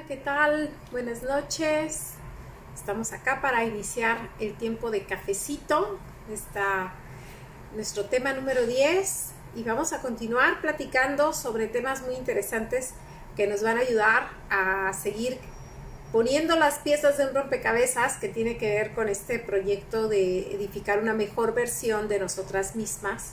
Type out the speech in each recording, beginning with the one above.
¿Qué tal? Buenas noches. Estamos acá para iniciar el tiempo de cafecito. Está nuestro tema número 10 y vamos a continuar platicando sobre temas muy interesantes que nos van a ayudar a seguir poniendo las piezas de un rompecabezas que tiene que ver con este proyecto de edificar una mejor versión de nosotras mismas,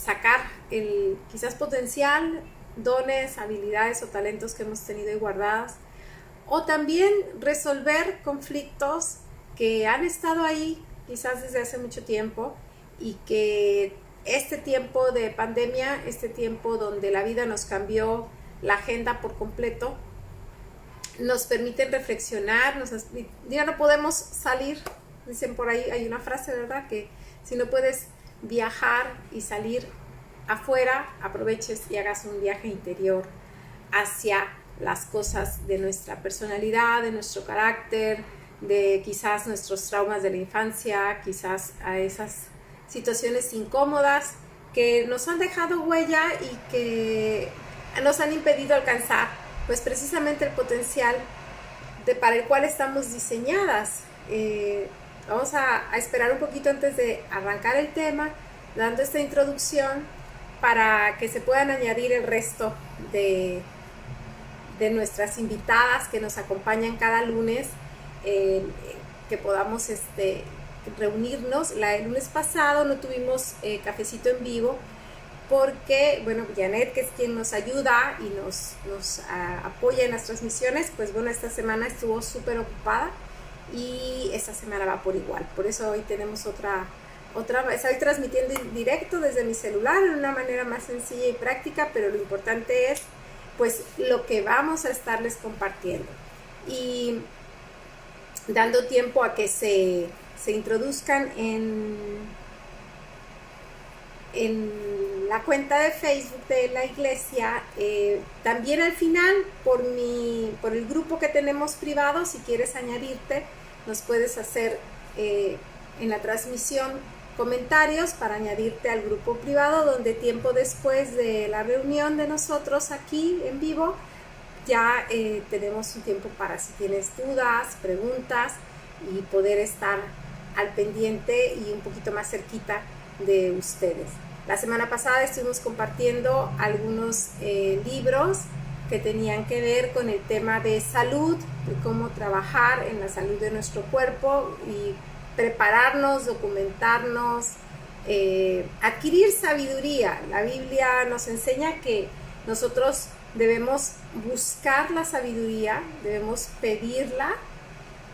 sacar el quizás potencial, dones, habilidades o talentos que hemos tenido ahí guardadas, o también resolver conflictos que han estado ahí quizás desde hace mucho tiempo y que este tiempo de pandemia, este tiempo donde la vida nos cambió la agenda por completo, nos permiten reflexionar. Ya no podemos salir, dicen por ahí, hay una frase, ¿verdad?, que si no puedes viajar y salir afuera, aproveches y hagas un viaje interior hacia las cosas de nuestra personalidad, de nuestro carácter, de quizás nuestros traumas de la infancia, quizás a esas situaciones incómodas que nos han dejado huella y que nos han impedido alcanzar pues precisamente el potencial para el cual estamos diseñadas. Vamos a esperar un poquito antes de arrancar el tema, dando esta introducción para que se puedan añadir el resto de nuestras invitadas que nos acompañan cada lunes, que podamos reunirnos. El lunes pasado no tuvimos cafecito en vivo porque, bueno, Janet, que es quien nos ayuda y nos apoya en las transmisiones, pues bueno, esta semana estuvo súper ocupada y esta semana va por igual. Por eso hoy tenemos otra estoy transmitiendo en directo desde mi celular en una manera más sencilla y práctica, pero lo importante es pues lo que vamos a estarles compartiendo y dando tiempo a que se introduzcan en la cuenta de Facebook de la iglesia. También al final por el grupo que tenemos privado, si quieres añadirte, nos puedes hacer en la transmisión comentarios para añadirte al grupo privado, donde tiempo después de la reunión de nosotros aquí en vivo ya tenemos un tiempo para, si tienes dudas, preguntas, y poder estar al pendiente y un poquito más cerquita de ustedes. La semana pasada estuvimos compartiendo algunos libros que tenían que ver con el tema de salud, de cómo trabajar en la salud de nuestro cuerpo y prepararnos, documentarnos, adquirir sabiduría. La Biblia nos enseña que nosotros debemos buscar la sabiduría, debemos pedirla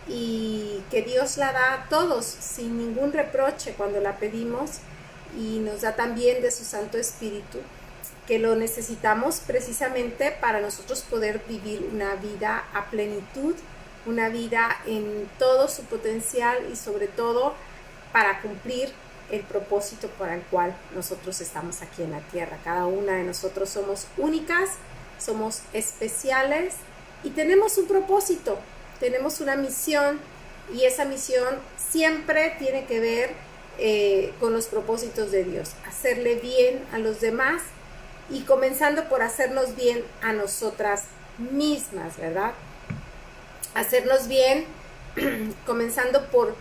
y que Dios la da a todos sin ningún reproche cuando la pedimos, y nos da también de su Santo Espíritu, que lo necesitamos precisamente para nosotros poder vivir una vida a plenitud, una vida en todo su potencial y sobre todo para cumplir el propósito para el cual nosotros estamos aquí en la tierra. Cada una de nosotros somos únicas, somos especiales y tenemos un propósito, tenemos una misión, y esa misión siempre tiene que ver con los propósitos de Dios, hacerle bien a los demás y comenzando por hacernos bien a nosotras mismas, ¿verdad? Hacernos bien, comenzando por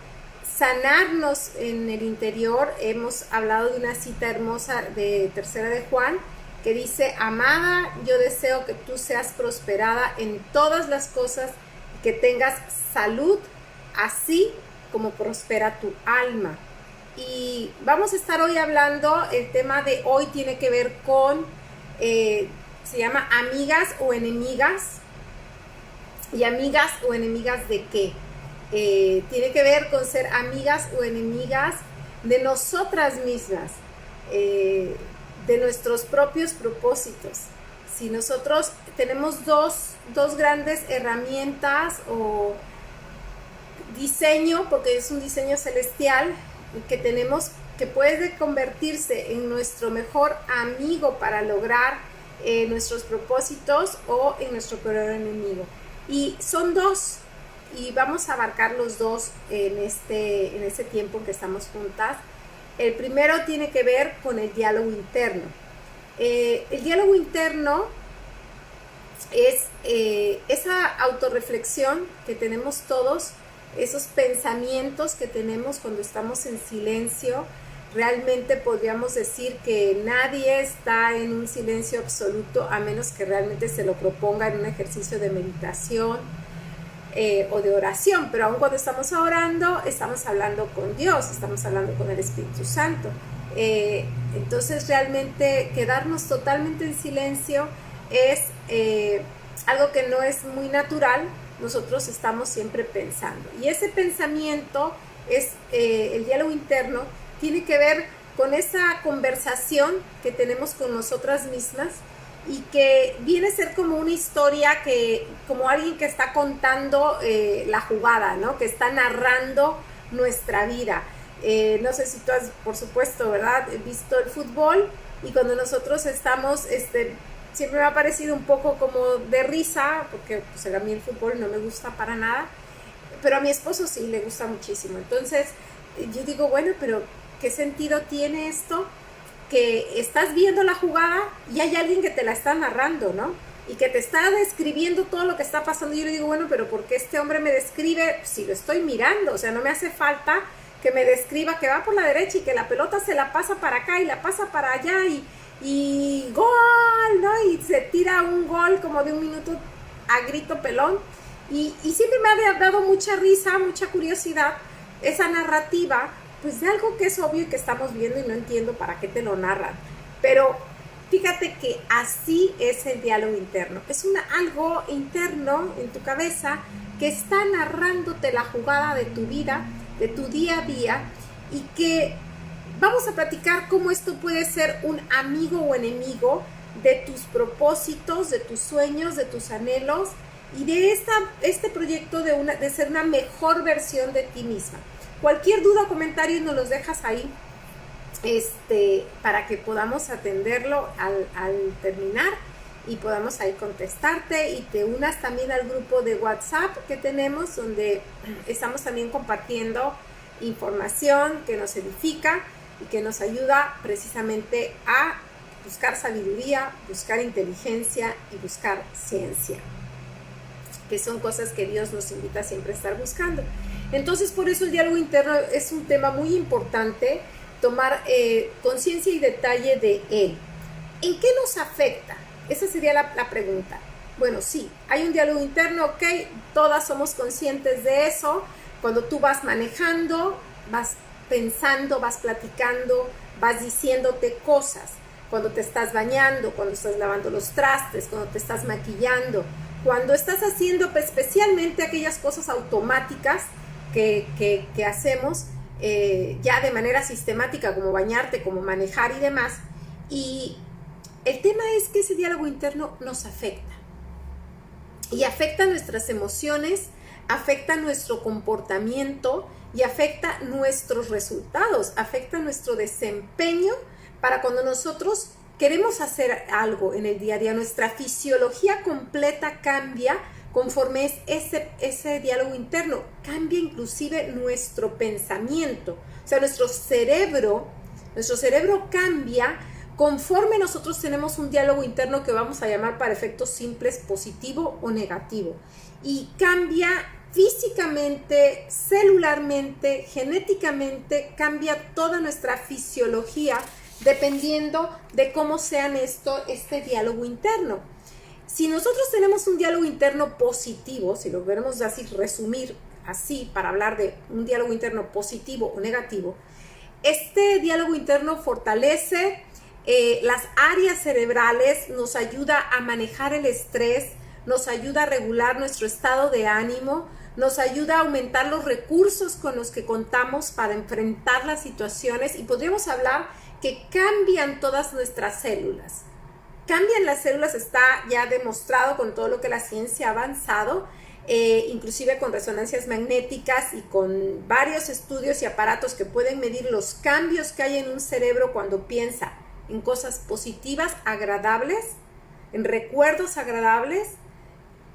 sanarnos en el interior. Hemos hablado de una cita hermosa de Tercera de Juan que dice: amada, yo deseo que tú seas prosperada en todas las cosas y que tengas salud, así como prospera tu alma. Y vamos a estar hoy hablando, el tema de hoy tiene que ver con, se llama amigas o enemigas. ¿Y amigas o enemigas de qué? Tiene que ver con ser amigas o enemigas de nosotras mismas, de nuestros propios propósitos. Si nosotros tenemos dos grandes herramientas o diseño, porque es un diseño celestial que tenemos, que puede convertirse en nuestro mejor amigo para lograr nuestros propósitos, o en nuestro peor enemigo. Y son dos, y vamos a abarcar los dos en este tiempo en que estamos juntas. El primero tiene que ver con el diálogo interno. El diálogo interno es esa autorreflexión que tenemos todos, esos pensamientos que tenemos cuando estamos en silencio. Realmente podríamos decir que nadie está en un silencio absoluto a menos que realmente se lo proponga en un ejercicio de meditación o de oración, pero aun cuando estamos orando, estamos hablando con Dios, estamos hablando con el Espíritu Santo. Entonces realmente quedarnos totalmente en silencio es algo que no es muy natural. Nosotros estamos siempre pensando, y ese pensamiento es el diálogo interno, tiene que ver con esa conversación que tenemos con nosotras mismas, y que viene a ser como una historia, como alguien que está contando la jugada, ¿no? Que está narrando nuestra vida. No sé si tú has, por supuesto, ¿verdad?, visto el fútbol, y cuando nosotros estamos, siempre me ha parecido un poco como de risa, porque pues a mí el fútbol no me gusta para nada, pero a mi esposo sí le gusta muchísimo. Entonces yo digo, bueno, pero ¿qué sentido tiene esto? Que estás viendo la jugada y hay alguien que te la está narrando, ¿no? Y que te está describiendo todo lo que está pasando. Y yo le digo, bueno, pero ¿por qué este hombre me describe si lo estoy mirando? O sea, no me hace falta que me describa que va por la derecha y que la pelota se la pasa para acá y la pasa para allá y ¡gol!, ¿no? Y se tira un gol como de 1 minuto a grito pelón. Y siempre me ha dado mucha risa, mucha curiosidad esa narrativa, pues de algo que es obvio y que estamos viendo, y no entiendo para qué te lo narran. Pero fíjate que así es el diálogo interno. Es algo interno en tu cabeza que está narrándote la jugada de tu vida, de tu día a día, y que vamos a platicar cómo esto puede ser un amigo o enemigo de tus propósitos, de tus sueños, de tus anhelos, y de este proyecto de ser una mejor versión de ti misma. Cualquier duda o comentario nos los dejas ahí, para que podamos atenderlo al terminar y podamos ahí contestarte, y te unas también al grupo de WhatsApp que tenemos, donde estamos también compartiendo información que nos edifica y que nos ayuda precisamente a buscar sabiduría, buscar inteligencia y buscar ciencia, que son cosas que Dios nos invita siempre a estar buscando. Entonces, por eso el diálogo interno es un tema muy importante, tomar conciencia y detalle de él. ¿En qué nos afecta? Esa sería la pregunta. Bueno, sí, hay un diálogo interno, ok, todas somos conscientes de eso. Cuando tú vas manejando, vas pensando, vas platicando, vas diciéndote cosas. Cuando te estás bañando, cuando estás lavando los trastes, cuando te estás maquillando, cuando estás haciendo especialmente aquellas cosas automáticas que hacemos ya de manera sistemática, como bañarte, como manejar y demás. Y el tema es que ese diálogo interno nos afecta, y afecta nuestras emociones, afecta nuestro comportamiento y afecta nuestros resultados, afecta nuestro desempeño para cuando nosotros queremos hacer algo en el día a día. Nuestra fisiología completa cambia conforme es ese diálogo interno. Cambia inclusive nuestro pensamiento. O sea, nuestro cerebro cambia conforme nosotros tenemos un diálogo interno que vamos a llamar, para efectos simples, positivo o negativo. Y cambia físicamente, celularmente, genéticamente, cambia toda nuestra fisiología dependiendo de cómo sean este diálogo interno. Si nosotros tenemos un diálogo interno positivo, si lo queremos así resumir así para hablar de un diálogo interno positivo o negativo, este diálogo interno fortalece las áreas cerebrales, nos ayuda a manejar el estrés, nos ayuda a regular nuestro estado de ánimo, nos ayuda a aumentar los recursos con los que contamos para enfrentar las situaciones, y podríamos hablar que cambian todas nuestras células. Cambian las células, está ya demostrado con todo lo que la ciencia ha avanzado, inclusive con resonancias magnéticas y con varios estudios y aparatos que pueden medir los cambios que hay en un cerebro cuando piensa en cosas positivas, agradables, en recuerdos agradables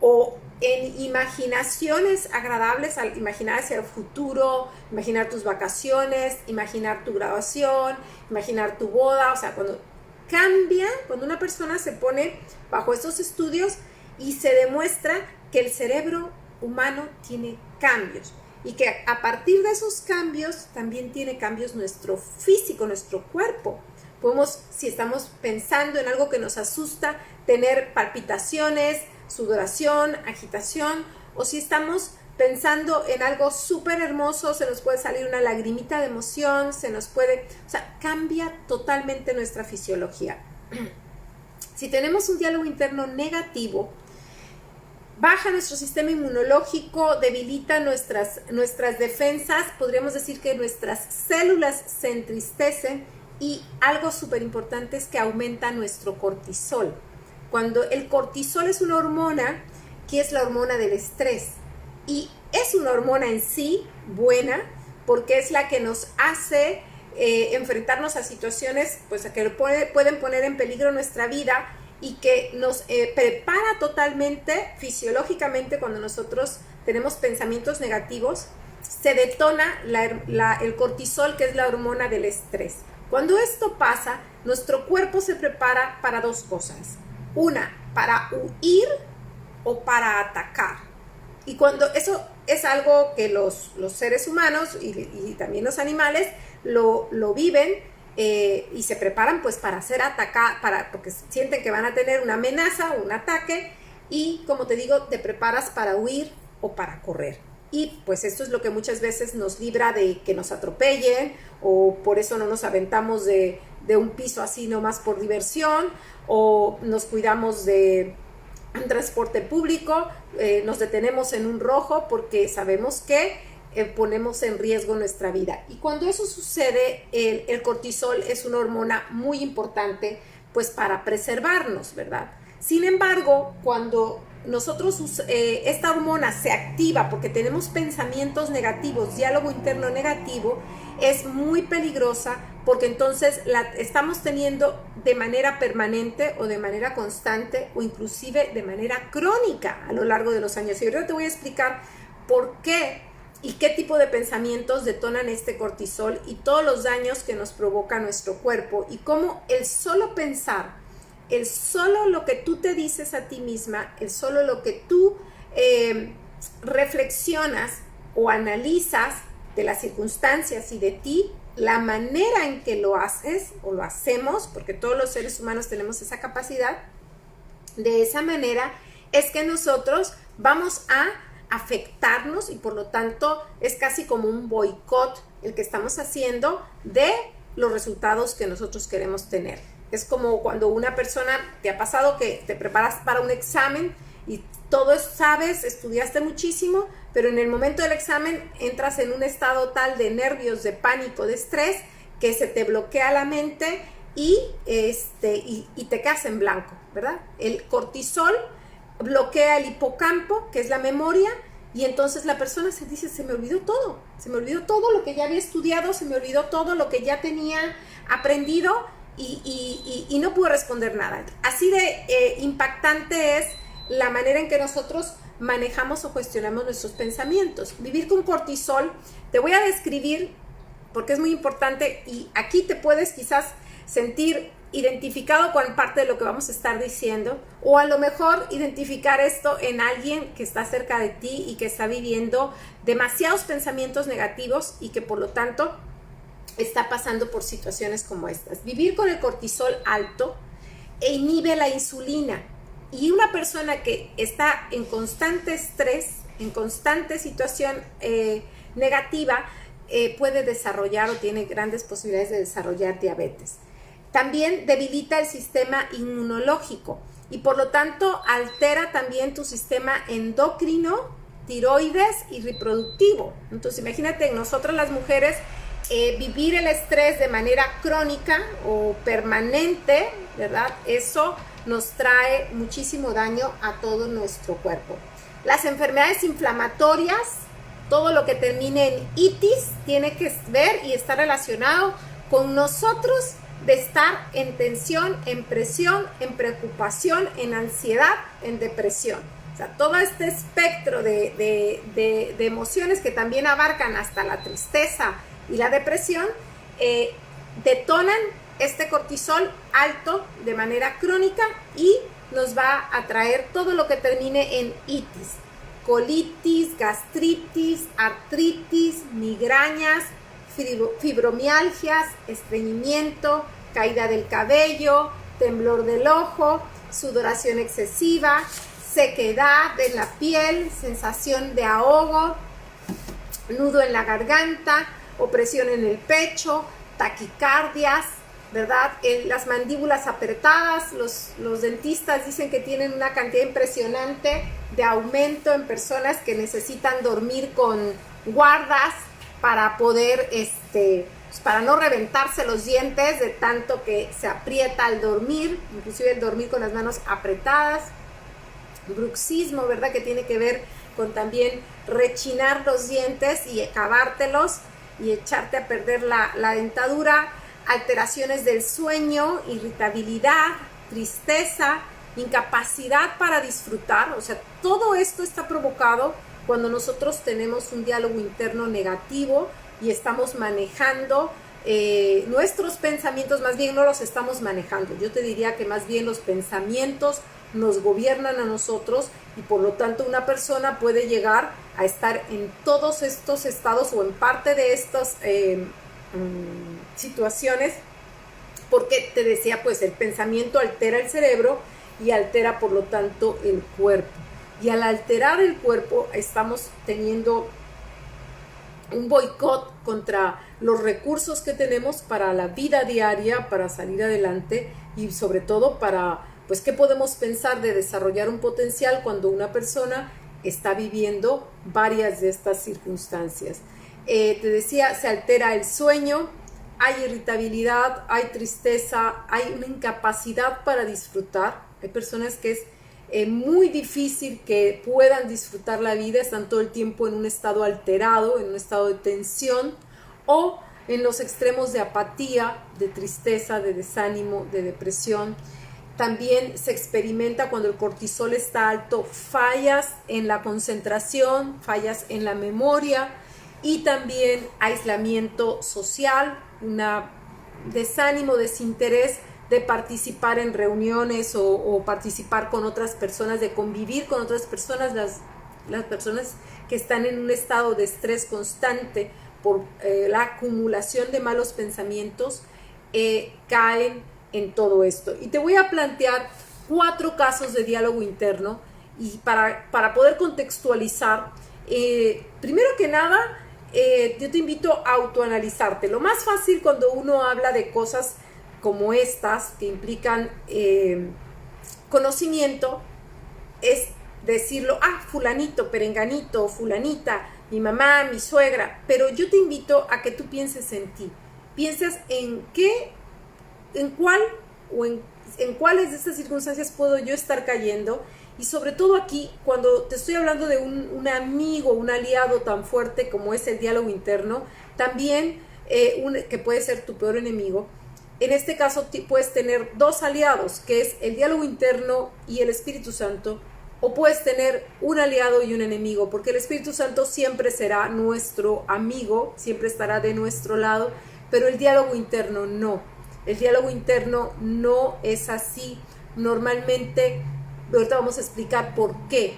o en imaginaciones agradables, al imaginar hacia el futuro, imaginar tus vacaciones, imaginar tu graduación, imaginar tu boda. O sea, cuando una persona se pone bajo estos estudios, y se demuestra que el cerebro humano tiene cambios y que a partir de esos cambios también tiene cambios nuestro físico, nuestro cuerpo. Podemos, si estamos pensando en algo que nos asusta, tener palpitaciones, sudoración, agitación, o si estamos pensando en algo súper hermoso, se nos puede salir una lagrimita de emoción, o sea, cambia totalmente nuestra fisiología. Si tenemos un diálogo interno negativo, baja nuestro sistema inmunológico, debilita nuestras defensas, podríamos decir que nuestras células se entristecen y algo súper importante es que aumenta nuestro cortisol. Cuando el cortisol es una hormona, que es la hormona del estrés, y es una hormona en sí buena, porque es la que nos hace enfrentarnos a situaciones pues, que pueden poner en peligro nuestra vida y que nos prepara totalmente fisiológicamente. Cuando nosotros tenemos pensamientos negativos, se detona el cortisol, que es la hormona del estrés. Cuando esto pasa, nuestro cuerpo se prepara para dos cosas. Una, para huir o para atacar. Y cuando eso es algo que los seres humanos y también los animales lo viven y se preparan pues para ser atacados, porque sienten que van a tener una amenaza o un ataque, y como te digo, te preparas para huir o para correr. Y pues esto es lo que muchas veces nos libra de que nos atropellen, o por eso no nos aventamos de un piso así nomás por diversión, o nos cuidamos de un transporte público, nos detenemos en un rojo porque sabemos que ponemos en riesgo nuestra vida. Y cuando eso sucede, el cortisol es una hormona muy importante pues para preservarnos, ¿verdad? Sin embargo, cuando esta hormona se activa porque tenemos pensamientos negativos, diálogo interno negativo, es muy peligrosa, porque entonces la estamos teniendo de manera permanente o de manera constante o inclusive de manera crónica a lo largo de los años. Y ahorita te voy a explicar por qué y qué tipo de pensamientos detonan este cortisol y todos los daños que nos provoca nuestro cuerpo, y cómo el solo pensar, el solo lo que tú te dices a ti misma, el solo lo que tú reflexionas o analizas de las circunstancias y de ti, la manera en que lo haces o lo hacemos, porque todos los seres humanos tenemos esa capacidad, de esa manera es que nosotros vamos a afectarnos, y por lo tanto es casi como un boicot el que estamos haciendo de los resultados que nosotros queremos tener. Es como cuando una persona, te ha pasado que te preparas para un examen y todo sabes, estudiaste muchísimo, pero en el momento del examen entras en un estado tal de nervios, de pánico, de estrés, que se te bloquea la mente y te quedas en blanco, ¿verdad? El cortisol bloquea el hipocampo, que es la memoria, y entonces la persona se dice, se me olvidó todo lo que ya había estudiado, se me olvidó todo lo que ya tenía aprendido, y no pude responder nada. Así de impactante es la manera en que nosotros manejamos o cuestionamos nuestros pensamientos. Vivir con cortisol, te voy a describir porque es muy importante, y aquí te puedes quizás sentir identificado con parte de lo que vamos a estar diciendo, o a lo mejor identificar esto en alguien que está cerca de ti y que está viviendo demasiados pensamientos negativos y que por lo tanto está pasando por situaciones como estas. Vivir con el cortisol alto inhibe la insulina, y una persona que está en constante estrés, en constante situación negativa, puede desarrollar o tiene grandes posibilidades de desarrollar diabetes. También debilita el sistema inmunológico y por lo tanto altera también tu sistema endocrino, tiroides y reproductivo. Entonces imagínate, en nosotras las mujeres, vivir el estrés de manera crónica o permanente, ¿verdad? Eso nos trae muchísimo daño a todo nuestro cuerpo. Las enfermedades inflamatorias, todo lo que termine en itis, tiene que ver y estar relacionado con nosotros de estar en tensión, en presión, en preocupación, en ansiedad, en depresión. O sea, todo este espectro de emociones que también abarcan hasta la tristeza y la depresión, detonan este cortisol alto de manera crónica y nos va a traer todo lo que termine en itis, colitis, gastritis, artritis, migrañas, fibromialgias, estreñimiento, caída del cabello, temblor del ojo, sudoración excesiva, sequedad en la piel, sensación de ahogo, nudo en la garganta, opresión en el pecho, taquicardias, ¿verdad? Las mandíbulas apretadas. Los dentistas dicen que tienen una cantidad impresionante de aumento en personas que necesitan dormir con guardas para poder, para no reventarse los dientes de tanto que se aprieta al dormir, inclusive el dormir con las manos apretadas. Bruxismo, ¿verdad? Que tiene que ver con también rechinar los dientes y acabártelos y echarte a perder la dentadura. Alteraciones del sueño, irritabilidad, tristeza, incapacidad para disfrutar. O sea, todo esto está provocado cuando nosotros tenemos un diálogo interno negativo y estamos manejando nuestros pensamientos, más bien no los estamos manejando. Yo te diría que más bien los pensamientos nos gobiernan a nosotros y por lo tanto una persona puede llegar a estar en todos estos estados o en parte de estas situaciones, porque te decía, pues el pensamiento altera el cerebro y altera por lo tanto el cuerpo, y al alterar el cuerpo estamos teniendo un boicot contra los recursos que tenemos para la vida diaria, para salir adelante y sobre todo para, pues, qué podemos pensar de desarrollar un potencial cuando una persona está viviendo varias de estas circunstancias. Te decía, se altera el sueño, hay irritabilidad, hay tristeza, hay una incapacidad para disfrutar. Hay personas que es muy difícil que puedan disfrutar la vida, están todo el tiempo en un estado alterado, en un estado de tensión o en los extremos de apatía, de tristeza, de desánimo, de depresión. También se experimenta cuando el cortisol está alto, fallas en la concentración, fallas en la memoria y también aislamiento social, un desánimo, desinterés de participar en reuniones o participar con otras personas, de convivir con otras personas. Las personas que están en un estado de estrés constante por la acumulación de malos pensamientos caen en todo esto. Y te voy a plantear 4 casos de diálogo interno y para poder contextualizar, primero que nada, yo te invito a autoanalizarte. Lo más fácil cuando uno habla de cosas como estas que implican conocimiento es decirlo, fulanito, perenganito, fulanita, mi mamá, mi suegra, pero yo te invito a que tú pienses en ti, pienses en cuáles de estas circunstancias puedo yo estar cayendo, y sobre todo aquí, cuando te estoy hablando de un amigo, un aliado tan fuerte como es el diálogo interno, también que puede ser tu peor enemigo. En este caso puedes tener 2 aliados, que es el diálogo interno y el Espíritu Santo, o puedes tener un aliado y un enemigo, porque el Espíritu Santo siempre será nuestro amigo, siempre estará de nuestro lado, pero el diálogo interno no. El diálogo interno no es así. Normalmente, ahorita vamos a explicar por qué.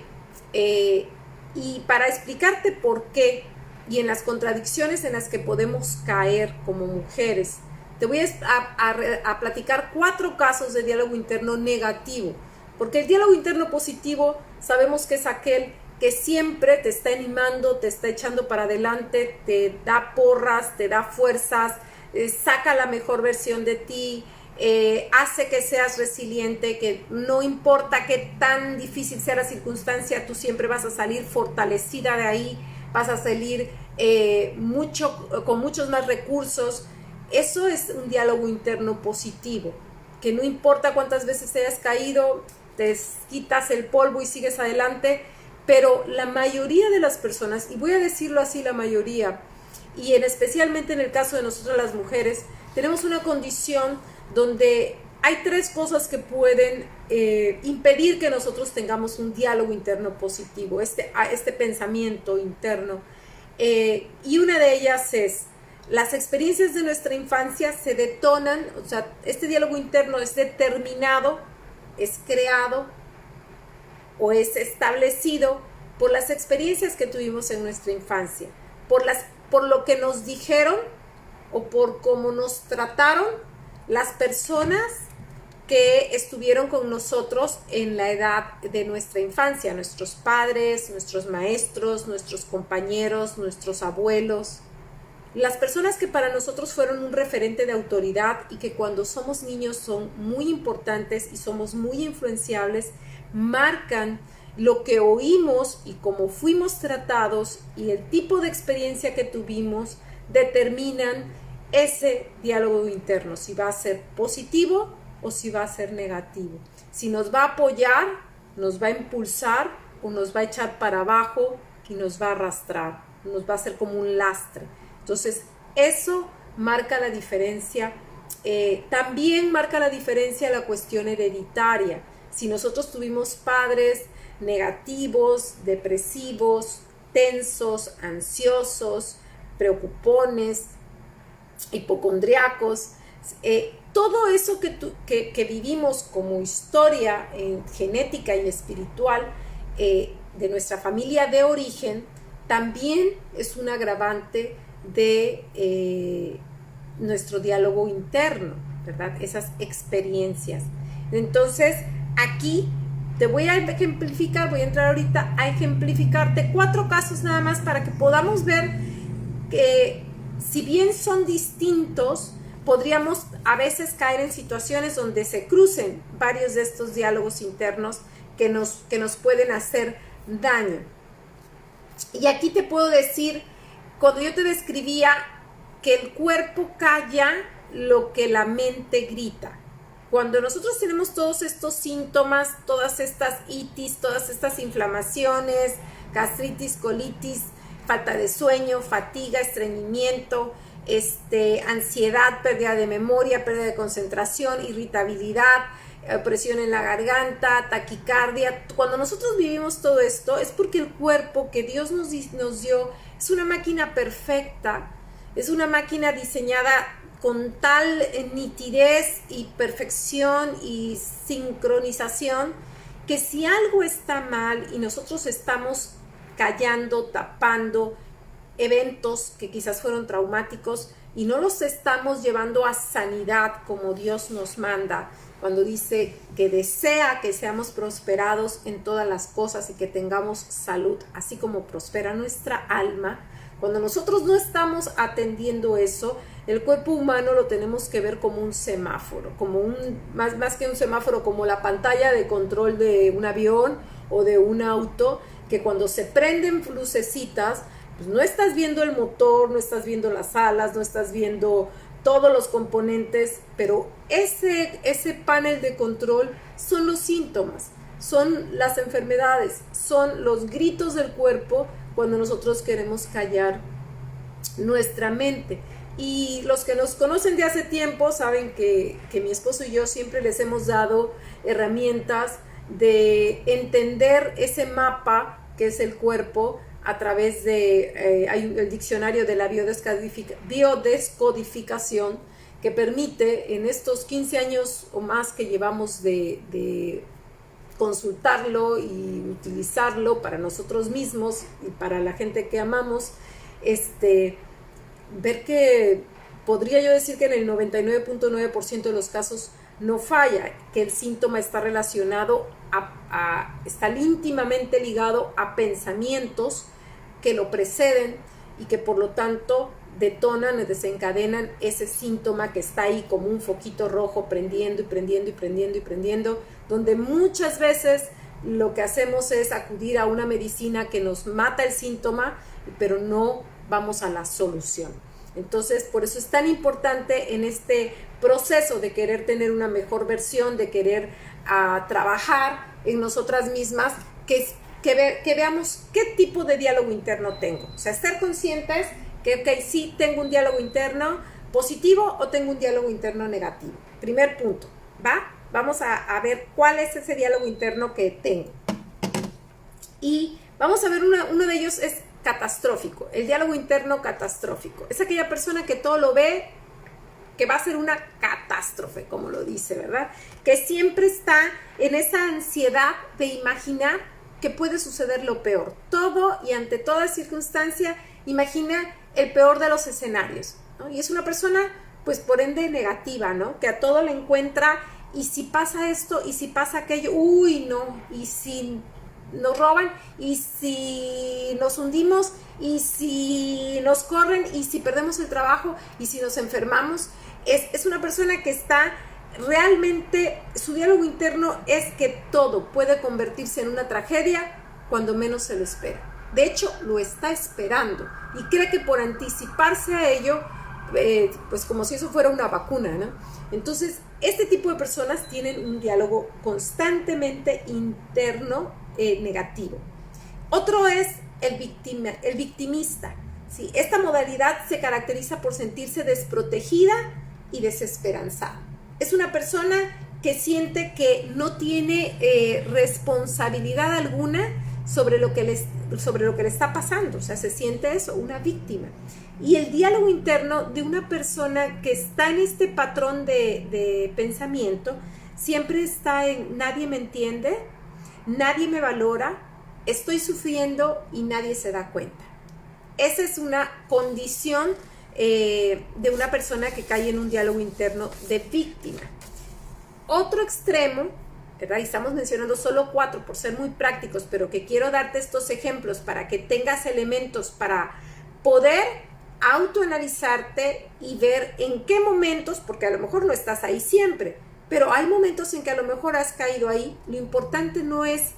Y para explicarte por qué y en las contradicciones en las que podemos caer como mujeres, te voy a platicar 4 casos de diálogo interno negativo, porque el diálogo interno positivo sabemos que es aquel que siempre te está animando, te está echando para adelante, te da porras, te da fuerzas, saca la mejor versión de ti, hace que seas resiliente, que no importa qué tan difícil sea la circunstancia, tú siempre vas a salir fortalecida de ahí, vas a salir con muchos más recursos. Eso es un diálogo interno positivo, que no importa cuántas veces te hayas caído, te quitas el polvo y sigues adelante, pero la mayoría de las personas, y voy a decirlo así, la mayoría, y especialmente en el caso de nosotras las mujeres, tenemos una condición donde hay 3 cosas que pueden impedir que nosotros tengamos un diálogo interno positivo, este pensamiento interno, y una de ellas es: las experiencias de nuestra infancia se detonan, o sea, este diálogo interno es determinado es creado o es establecido por las experiencias que tuvimos en nuestra infancia, por lo que nos dijeron o por cómo nos trataron las personas que estuvieron con nosotros en la edad de nuestra infancia, nuestros padres, nuestros maestros, nuestros compañeros, nuestros abuelos, las personas que para nosotros fueron un referente de autoridad y que cuando somos niños son muy importantes y somos muy influenciables, marcan lo que oímos y cómo fuimos tratados y el tipo de experiencia que tuvimos determinan ese diálogo interno, si va a ser positivo o si va a ser negativo, si nos va a apoyar, nos va a impulsar o nos va a echar para abajo y nos va a arrastrar, nos va a hacer como un lastre. Entonces eso marca la diferencia. También marca la diferencia la cuestión hereditaria. Si nosotros tuvimos padres negativos, depresivos, tensos, ansiosos, preocupones, hipocondriacos, todo eso que vivimos como historia genética y espiritual de nuestra familia de origen, también es un agravante de nuestro diálogo interno, ¿verdad? Esas experiencias. Entonces, aquí te voy a ejemplificar, voy a entrar ahorita a ejemplificarte 4 casos nada más para que podamos ver que si bien son distintos, podríamos a veces caer en situaciones donde se crucen varios de estos diálogos internos que nos pueden hacer daño. Y aquí te puedo decir, cuando yo te describía que el cuerpo calla lo que la mente grita. Cuando nosotros tenemos todos estos síntomas, todas estas itis, todas estas inflamaciones, gastritis, colitis, falta de sueño, fatiga, estreñimiento, ansiedad, pérdida de memoria, pérdida de concentración, irritabilidad, presión en la garganta, taquicardia. Cuando nosotros vivimos todo esto es porque el cuerpo que Dios nos dio es una máquina perfecta, es una máquina diseñada con tal nitidez y perfección y sincronización que si algo está mal y nosotros estamos callando, tapando eventos que quizás fueron traumáticos y no los estamos llevando a sanidad como Dios nos manda, cuando dice que desea que seamos prosperados en todas las cosas y que tengamos salud, así como prospera nuestra alma. Cuando nosotros no estamos atendiendo eso, el cuerpo humano lo tenemos que ver como un semáforo, más que un semáforo, como la pantalla de control de un avión o de un auto, que cuando se prenden lucecitas, pues no estás viendo el motor, no estás viendo las alas, no estás viendo todos los componentes, pero ese panel de control son los síntomas, son las enfermedades, son los gritos del cuerpo cuando nosotros queremos callar nuestra mente. Y los que nos conocen de hace tiempo saben que mi esposo y yo siempre les hemos dado herramientas de entender ese mapa que es el cuerpo a través de hay el diccionario de la biodescodificación que permite en estos 15 años o más que llevamos de consultarlo y utilizarlo para nosotros mismos y para la gente que amamos, ver que podría yo decir que en el 99.9% de los casos no falla, que el síntoma está relacionado está íntimamente ligado a pensamientos que lo preceden y que por lo tanto detonan y desencadenan ese síntoma que está ahí como un foquito rojo prendiendo y prendiendo y prendiendo y prendiendo, donde muchas veces lo que hacemos es acudir a una medicina que nos mata el síntoma, pero no vamos a la solución. Entonces, por eso es tan importante en este proceso de querer tener una mejor versión, de querer trabajar en nosotras mismas, que veamos qué tipo de diálogo interno tengo. O sea, estar conscientes que sí tengo un diálogo interno positivo o tengo un diálogo interno negativo. Primer punto, ¿va? Vamos a ver cuál es ese diálogo interno que tengo. Y vamos a ver uno de ellos es catastrófico, el diálogo interno catastrófico. Es aquella persona que todo lo ve que va a ser una catástrofe, como lo dice, ¿verdad? Que siempre está en esa ansiedad de imaginar que puede suceder lo peor. Todo y ante toda circunstancia, imagina el peor de los escenarios, ¿no? Y es una persona, pues por ende, negativa, ¿no? Que a todo le encuentra, y si pasa esto, y si pasa aquello, uy, no, y si nos roban, y si nos hundimos, y si nos corren, y si perdemos el trabajo, y si nos enfermamos. Es una persona que está realmente, su diálogo interno es que todo puede convertirse en una tragedia cuando menos se lo espera. De hecho, lo está esperando y cree que por anticiparse a ello, pues como si eso fuera una vacuna, ¿no? Entonces, este tipo de personas tienen un diálogo constantemente interno negativo. Otro es el victimista, ¿sí? Esta modalidad se caracteriza por sentirse desprotegida y desesperanzada. Es una persona que siente que no tiene responsabilidad alguna sobre lo que le está pasando, o sea, se siente eso, una víctima. Y el diálogo interno de una persona que está en este patrón de pensamiento siempre está en: nadie me entiende, nadie me valora, estoy sufriendo y nadie se da cuenta. Esa es una condición de una persona que cae en un diálogo interno de víctima. Otro extremo, ¿verdad? Y estamos mencionando solo 4 por ser muy prácticos, pero que quiero darte estos ejemplos para que tengas elementos para poder autoanalizarte y ver en qué momentos, porque a lo mejor no estás ahí siempre, pero hay momentos en que a lo mejor has caído ahí. Lo importante no es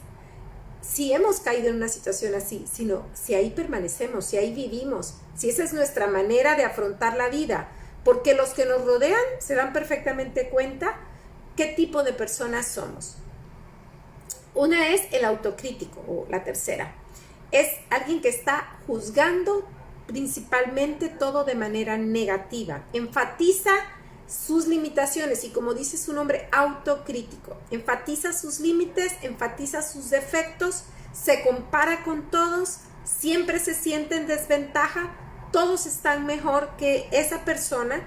si hemos caído en una situación así, sino si ahí permanecemos, si ahí vivimos, si esa es nuestra manera de afrontar la vida, porque los que nos rodean se dan perfectamente cuenta qué tipo de personas somos. Una es el autocrítico, o la tercera, es alguien que está juzgando principalmente todo de manera negativa, enfatiza sus limitaciones y, como dice su nombre, autocrítico, enfatiza sus límites, enfatiza sus defectos, se compara con todos, siempre se siente en desventaja, todos están mejor que esa persona,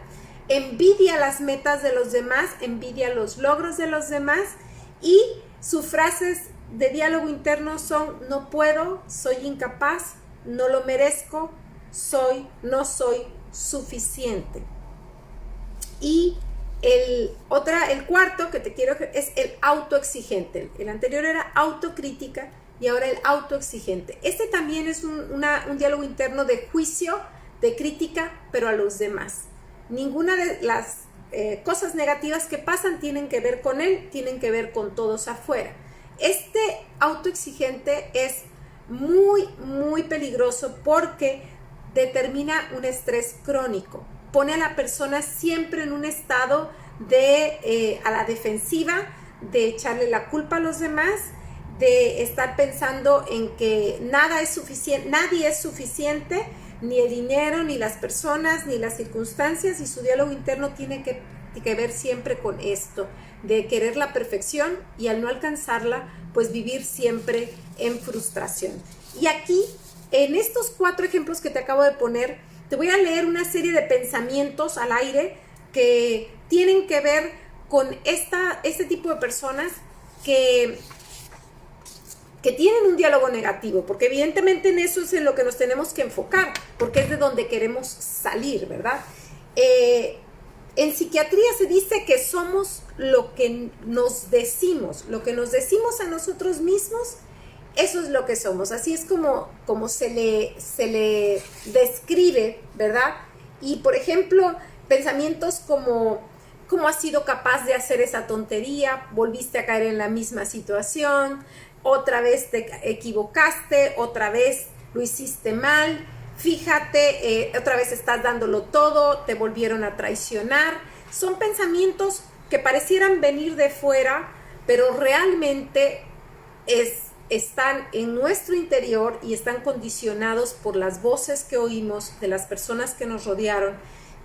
envidia las metas de los demás, envidia los logros de los demás, y sus frases de diálogo interno son: no puedo, soy incapaz, no lo merezco, no soy suficiente. Y el cuarto que te quiero es el autoexigente. El anterior era autocrítica y ahora el autoexigente. Este también es un diálogo interno de juicio, de crítica, pero a los demás. Ninguna de las cosas negativas que pasan tienen que ver con él, tienen que ver con todos afuera. Este autoexigente es muy, muy peligroso porque determina un estrés crónico. Pone a la persona siempre en un estado a la defensiva, de echarle la culpa a los demás, de estar pensando en que nadie es suficiente, ni el dinero, ni las personas, ni las circunstancias, y su diálogo interno tiene que ver siempre con esto, de querer la perfección y al no alcanzarla, pues vivir siempre en frustración. Y aquí, en estos 4 ejemplos que te acabo de poner, te voy a leer una serie de pensamientos al aire que tienen que ver con este tipo de personas que tienen un diálogo negativo, porque evidentemente en eso es en lo que nos tenemos que enfocar, porque es de donde queremos salir, ¿verdad? En psiquiatría se dice que somos lo que nos decimos a nosotros mismos. Eso es lo que somos, así es como se le describe, ¿verdad? Y, por ejemplo, pensamientos como: ¿cómo has sido capaz de hacer esa tontería? Volviste a caer en la misma situación, otra vez te equivocaste, otra vez lo hiciste mal, fíjate, otra vez estás dándolo todo, te volvieron a traicionar. Son pensamientos que parecieran venir de fuera, pero realmente están en nuestro interior y están condicionados por las voces que oímos de las personas que nos rodearon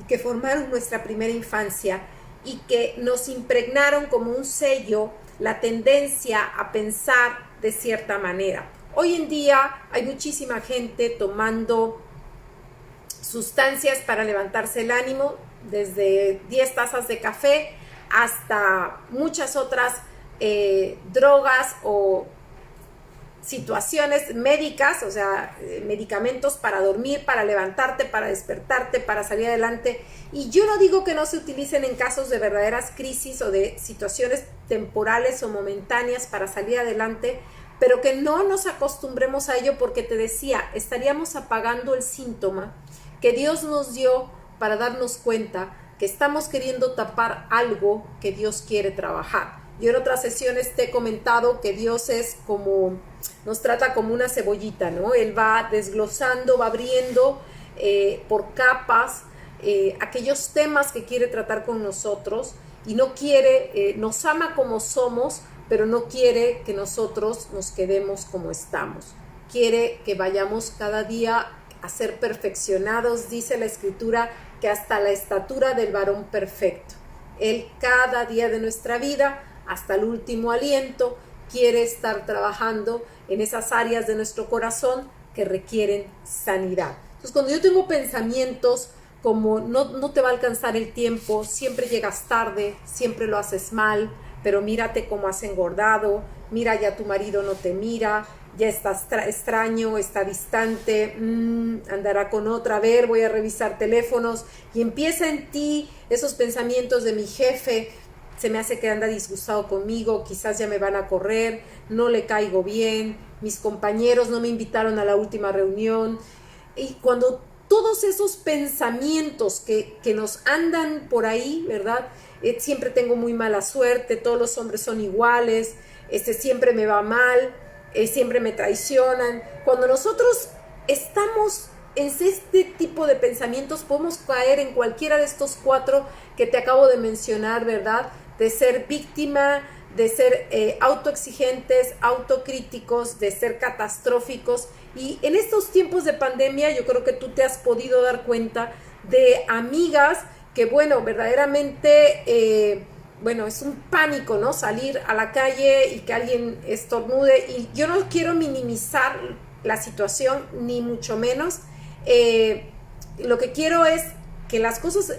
y que formaron nuestra primera infancia y que nos impregnaron como un sello la tendencia a pensar de cierta manera. Hoy en día hay muchísima gente tomando sustancias para levantarse el ánimo. desde 10 tazas de café hasta muchas otras drogas o situaciones médicas, o sea, medicamentos para dormir, para levantarte, para despertarte, para salir adelante. Y yo no digo que no se utilicen en casos de verdaderas crisis o de situaciones temporales o momentáneas para salir adelante, pero que no nos acostumbremos a ello, porque te decía, estaríamos apagando el síntoma que Dios nos dio para darnos cuenta que estamos queriendo tapar algo que Dios quiere trabajar. Yo en otras sesiones te he comentado que Dios es como, nos trata como una cebollita, ¿no? Él va desglosando, va abriendo por capas aquellos temas que quiere tratar con nosotros, y no quiere, nos ama como somos, pero no quiere que nosotros nos quedemos como estamos. Quiere que vayamos cada día a ser perfeccionados. Dice la Escritura que hasta la estatura del varón perfecto. Él cada día de nuestra vida, hasta el último aliento, quiere estar trabajando en esas áreas de nuestro corazón que requieren sanidad. Entonces, cuando yo tengo pensamientos como no te va a alcanzar el tiempo, siempre llegas tarde, siempre lo haces mal, pero mírate cómo has engordado, mira, ya tu marido no te mira, ya está extraño, está distante, andará con otra, a ver, voy a revisar teléfonos, y empieza en ti esos pensamientos de mi jefe, se me hace que anda disgustado conmigo, quizás ya me van a correr, no le caigo bien, mis compañeros no me invitaron a la última reunión. Y cuando todos esos pensamientos que nos andan por ahí, ¿verdad? Siempre tengo muy mala suerte, todos los hombres son iguales, siempre me va mal, siempre me traicionan. Cuando nosotros estamos en este tipo de pensamientos, podemos caer en cualquiera de estos 4 que te acabo de mencionar, ¿verdad? De ser víctima, de ser autoexigentes, autocríticos, de ser catastróficos. Y en estos tiempos de pandemia yo creo que tú te has podido dar cuenta de amigas que, bueno, verdaderamente, es un pánico, ¿no? Salir a la calle y que alguien estornude. Y yo no quiero minimizar la situación, ni mucho menos. Lo que quiero es que las cosas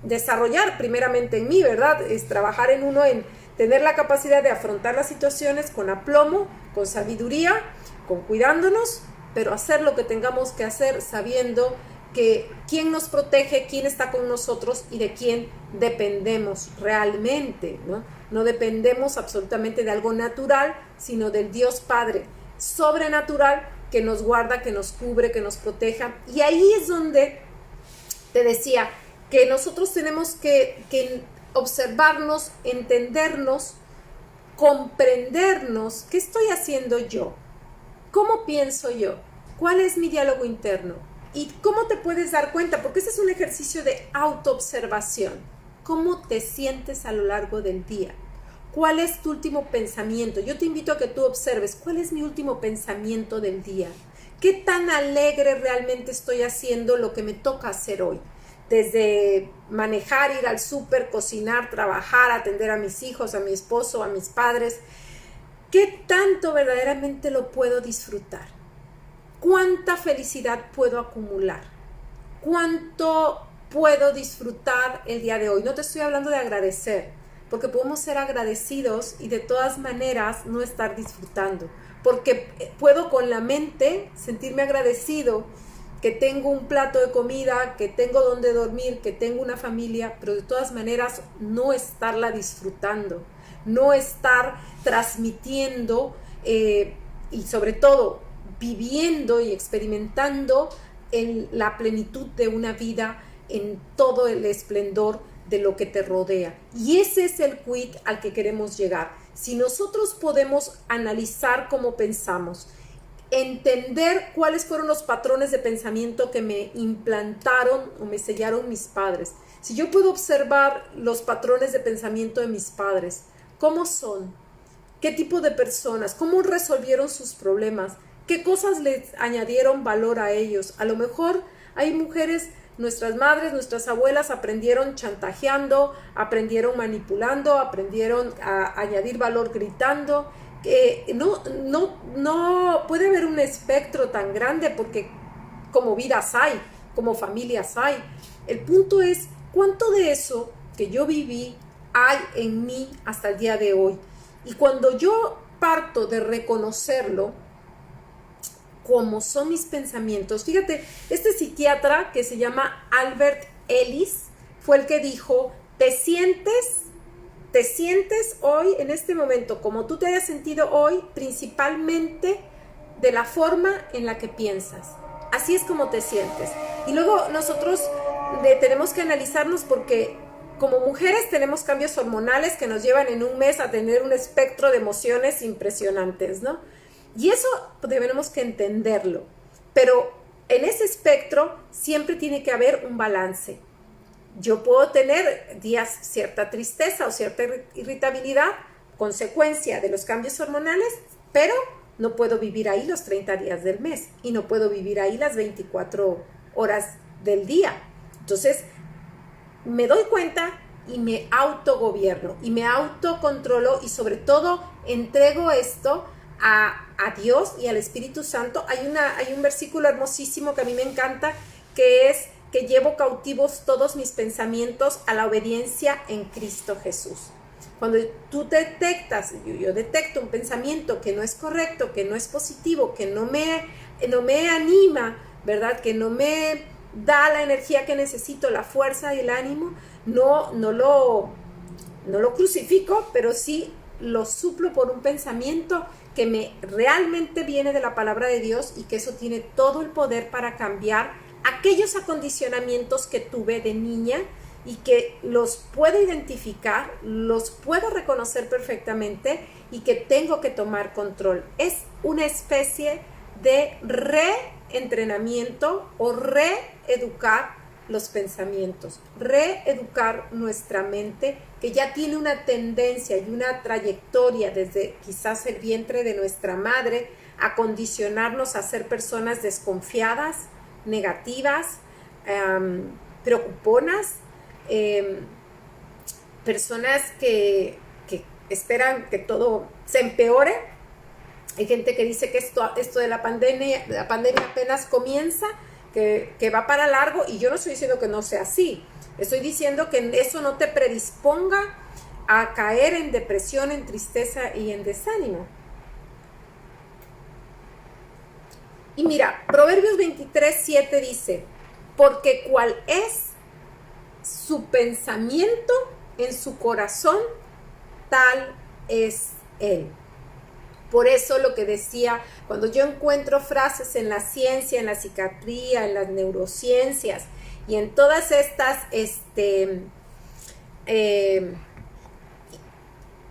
desarrollar primeramente en mí, ¿verdad? Es trabajar en uno, en tener la capacidad de afrontar las situaciones con aplomo, con sabiduría, con cuidándonos, pero hacer lo que tengamos que hacer sabiendo que quién nos protege, quién está con nosotros y de quién dependemos realmente, ¿no? No dependemos absolutamente de algo natural, sino del Dios Padre sobrenatural que nos guarda, que nos cubre, que nos proteja. Y ahí es donde te decía que nosotros tenemos que observarnos, entendernos, comprendernos. ¿Qué estoy haciendo yo? ¿Cómo pienso yo? ¿Cuál es mi diálogo interno? ¿Y cómo te puedes dar cuenta? Porque este es un ejercicio de autoobservación. ¿Cómo te sientes a lo largo del día? ¿Cuál es tu último pensamiento? Yo te invito a que tú observes, ¿cuál es mi último pensamiento del día? ¿Qué tan alegre realmente estoy haciendo lo que me toca hacer hoy? Desde manejar, ir al súper, cocinar, trabajar, atender a mis hijos, a mi esposo, a mis padres. ¿Qué tanto verdaderamente lo puedo disfrutar? ¿Cuánta felicidad puedo acumular? ¿Cuánto puedo disfrutar el día de hoy? No te estoy hablando de agradecer, porque podemos ser agradecidos y de todas maneras no estar disfrutando, porque puedo con la mente sentirme agradecido, que tengo un plato de comida, que tengo donde dormir, que tengo una familia, pero de todas maneras no estarla disfrutando, no estar transmitiendo y sobre todo viviendo y experimentando la plenitud de una vida en todo el esplendor de lo que te rodea. Y ese es el quid al que queremos llegar. Si nosotros podemos analizar cómo pensamos, entender cuáles fueron los patrones de pensamiento que me implantaron o me sellaron mis padres. Si yo puedo observar los patrones de pensamiento de mis padres, ¿cómo son? ¿Qué tipo de personas? ¿Cómo resolvieron sus problemas? ¿Qué cosas les añadieron valor a ellos? A lo mejor hay mujeres, nuestras madres, nuestras abuelas aprendieron chantajeando, aprendieron manipulando, aprendieron a añadir valor gritando. No puede haber un espectro tan grande porque como vidas hay, como familias hay. El punto es cuánto de eso que yo viví hay en mí hasta el día de hoy. Y cuando yo parto de reconocerlo, como son mis pensamientos, fíjate, este psiquiatra que se llama Albert Ellis fue el que dijo, te sientes hoy, en este momento, como tú te hayas sentido hoy, principalmente de la forma en la que piensas. Así es como te sientes. Y luego nosotros tenemos que analizarnos porque como mujeres tenemos cambios hormonales que nos llevan en un mes a tener un espectro de emociones impresionantes, ¿no? Y eso debemos que entenderlo. Pero en ese espectro siempre tiene que haber un balance. Yo puedo tener días cierta tristeza o cierta irritabilidad, consecuencia de los cambios hormonales, pero no puedo vivir ahí los 30 días del mes y no puedo vivir ahí las 24 horas del día. Entonces, me doy cuenta y me autogobierno y me autocontrolo y sobre todo entrego esto a Dios y al Espíritu Santo. Hay un versículo hermosísimo que a mí me encanta, que es que llevo cautivos todos mis pensamientos a la obediencia en Cristo Jesús. Cuando tú detectas, yo detecto un pensamiento que no es correcto, que no es positivo, que no me anima, ¿verdad? Que no me da la energía que necesito, la fuerza y el ánimo, no lo crucifico, pero sí lo suplo por un pensamiento que realmente viene de la palabra de Dios y que eso tiene todo el poder para cambiar aquellos acondicionamientos que tuve de niña y que los puedo identificar, los puedo reconocer perfectamente y que tengo que tomar control. Es una especie de reentrenamiento o reeducar los pensamientos, reeducar nuestra mente que ya tiene una tendencia y una trayectoria desde quizás el vientre de nuestra madre a condicionarnos a ser personas desconfiadas, negativas, preocuponas, personas que esperan que todo se empeore. Hay gente que dice que esto de la pandemia apenas comienza, que va para largo, y yo no estoy diciendo que no sea así. Estoy diciendo que eso no te predisponga a caer en depresión, en tristeza y en desánimo. Y mira, Proverbios 23:7 dice, porque cual es su pensamiento en su corazón, tal es él. Por eso lo que decía, cuando yo encuentro frases en la ciencia, en la psiquiatría, en las neurociencias y en todas estas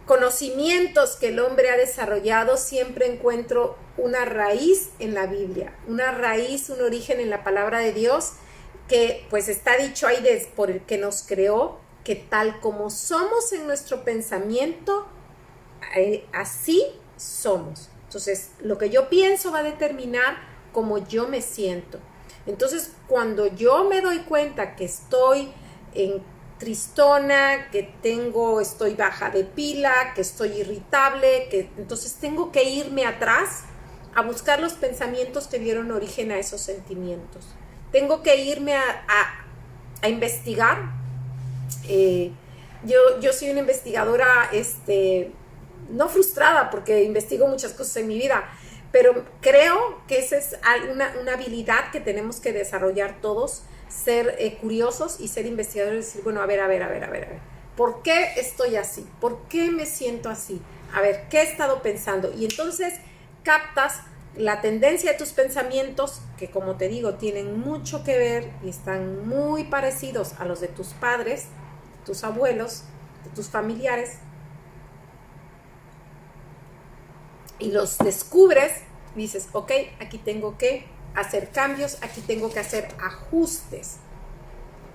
conocimientos que el hombre ha desarrollado, siempre encuentro una raíz en la Biblia, una raíz, un origen en la palabra de Dios, que pues está dicho ahí por el que nos creó, que tal como somos en nuestro pensamiento, así somos. Entonces, lo que yo pienso va a determinar cómo yo me siento. Entonces, cuando yo me doy cuenta que estoy tristona, que estoy baja de pila, que estoy irritable, entonces tengo que irme atrás a buscar los pensamientos que dieron origen a esos sentimientos. Tengo que irme a investigar. Yo soy una investigadora, no frustrada, porque investigo muchas cosas en mi vida, pero creo que esa es una habilidad que tenemos que desarrollar todos, ser curiosos y ser investigadores y decir, bueno, a ver, ¿por qué estoy así? ¿Por qué me siento así? A ver, ¿qué he estado pensando? Y entonces captas la tendencia de tus pensamientos, que como te digo, tienen mucho que ver y están muy parecidos a los de tus padres, tus abuelos, de tus familiares, y los descubres, dices, ok, aquí tengo que hacer cambios, aquí tengo que hacer ajustes,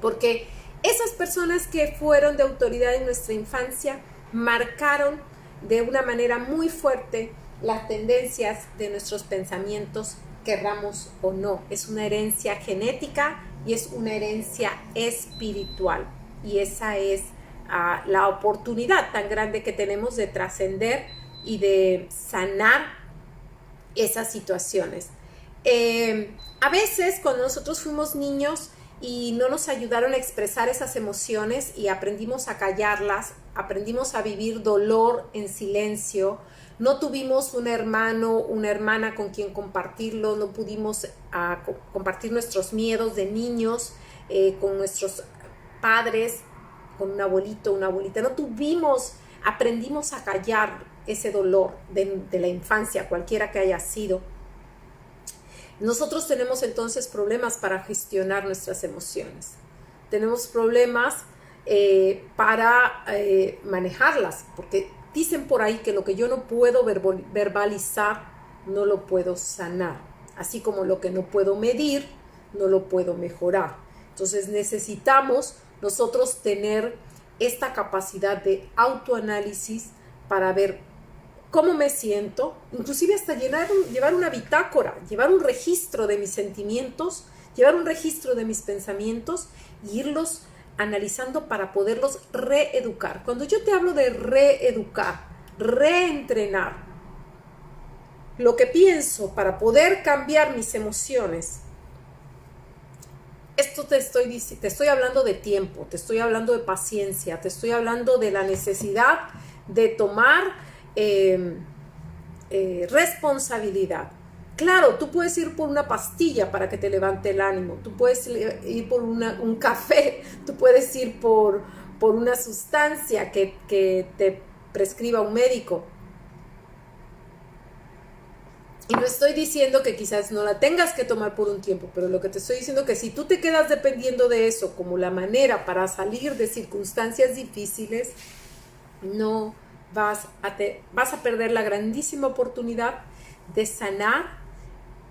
porque esas personas que fueron de autoridad en nuestra infancia marcaron de una manera muy fuerte las tendencias de nuestros pensamientos, querramos o no. Es una herencia genética y es una herencia espiritual, y esa es la oportunidad tan grande que tenemos de trascender y de sanar esas situaciones. A veces cuando nosotros fuimos niños y no nos ayudaron a expresar esas emociones y aprendimos a callarlas, aprendimos a vivir dolor en silencio. No tuvimos un hermano, una hermana con quien compartirlo, no pudimos compartir nuestros miedos de niños con nuestros padres, con un abuelito, una abuelita. No tuvimos, aprendimos a callar ese dolor de la infancia, cualquiera que haya sido. Nosotros tenemos entonces problemas para gestionar nuestras emociones. Tenemos problemas para manejarlas, porque dicen por ahí que lo que yo no puedo verbalizar, no lo puedo sanar. Así como lo que no puedo medir, no lo puedo mejorar. Entonces necesitamos nosotros tener esta capacidad de autoanálisis para ver cómo me siento, inclusive hasta llevar una bitácora, llevar un registro de mis sentimientos, llevar un registro de mis pensamientos y irlos analizando para poderlos reeducar. Cuando yo te hablo de reeducar, reentrenar lo que pienso para poder cambiar mis emociones, esto te estoy hablando de tiempo, te estoy hablando de paciencia, te estoy hablando de la necesidad de tomar responsabilidad. Claro, tú puedes ir por una pastilla para que te levante el ánimo, tú puedes ir por un café, tú puedes ir por una sustancia que te prescriba un médico. Y no estoy diciendo que quizás no la tengas que tomar por un tiempo, pero lo que te estoy diciendo es que si tú te quedas dependiendo de eso como la manera para salir de circunstancias difíciles, no vas a perder la grandísima oportunidad de sanar,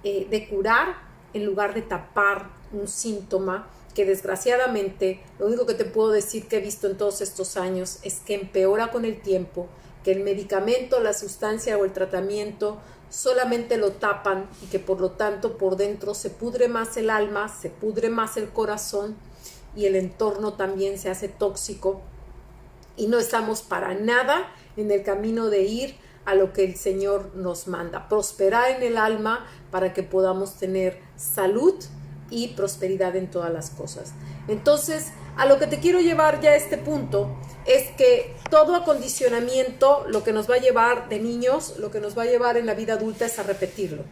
de curar, en lugar de tapar un síntoma que desgraciadamente, lo único que te puedo decir que he visto en todos estos años es que empeora con el tiempo, que el medicamento, la sustancia o el tratamiento solamente lo tapan y que por lo tanto por dentro se pudre más el alma, se pudre más el corazón y el entorno también se hace tóxico y no estamos para nada en el camino de ir a lo que el Señor nos manda, prosperar en el alma para que podamos tener salud y prosperidad en todas las cosas. Entonces, a lo que te quiero llevar ya a este punto es que todo acondicionamiento, lo que nos va a llevar de niños, lo que nos va a llevar en la vida adulta es a repetirlo.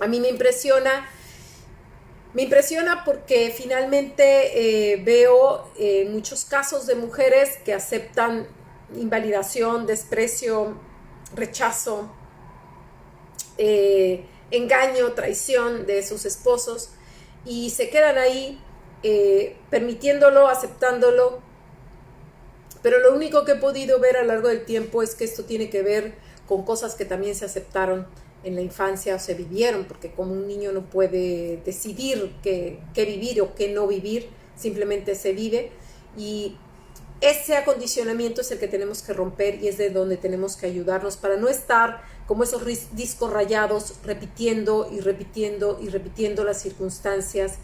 A mí me impresiona porque finalmente veo muchos casos de mujeres que aceptan invalidación, desprecio, rechazo, engaño, traición de sus esposos y se quedan ahí permitiéndolo, aceptándolo, pero lo único que he podido ver a lo largo del tiempo es que esto tiene que ver con cosas que también se aceptaron en la infancia o se vivieron, porque como un niño no puede decidir qué vivir o qué no vivir, simplemente se vive y ese acondicionamiento es el que tenemos que romper y es de donde tenemos que ayudarnos para no estar como esos discos rayados repitiendo y repitiendo y repitiendo las circunstancias,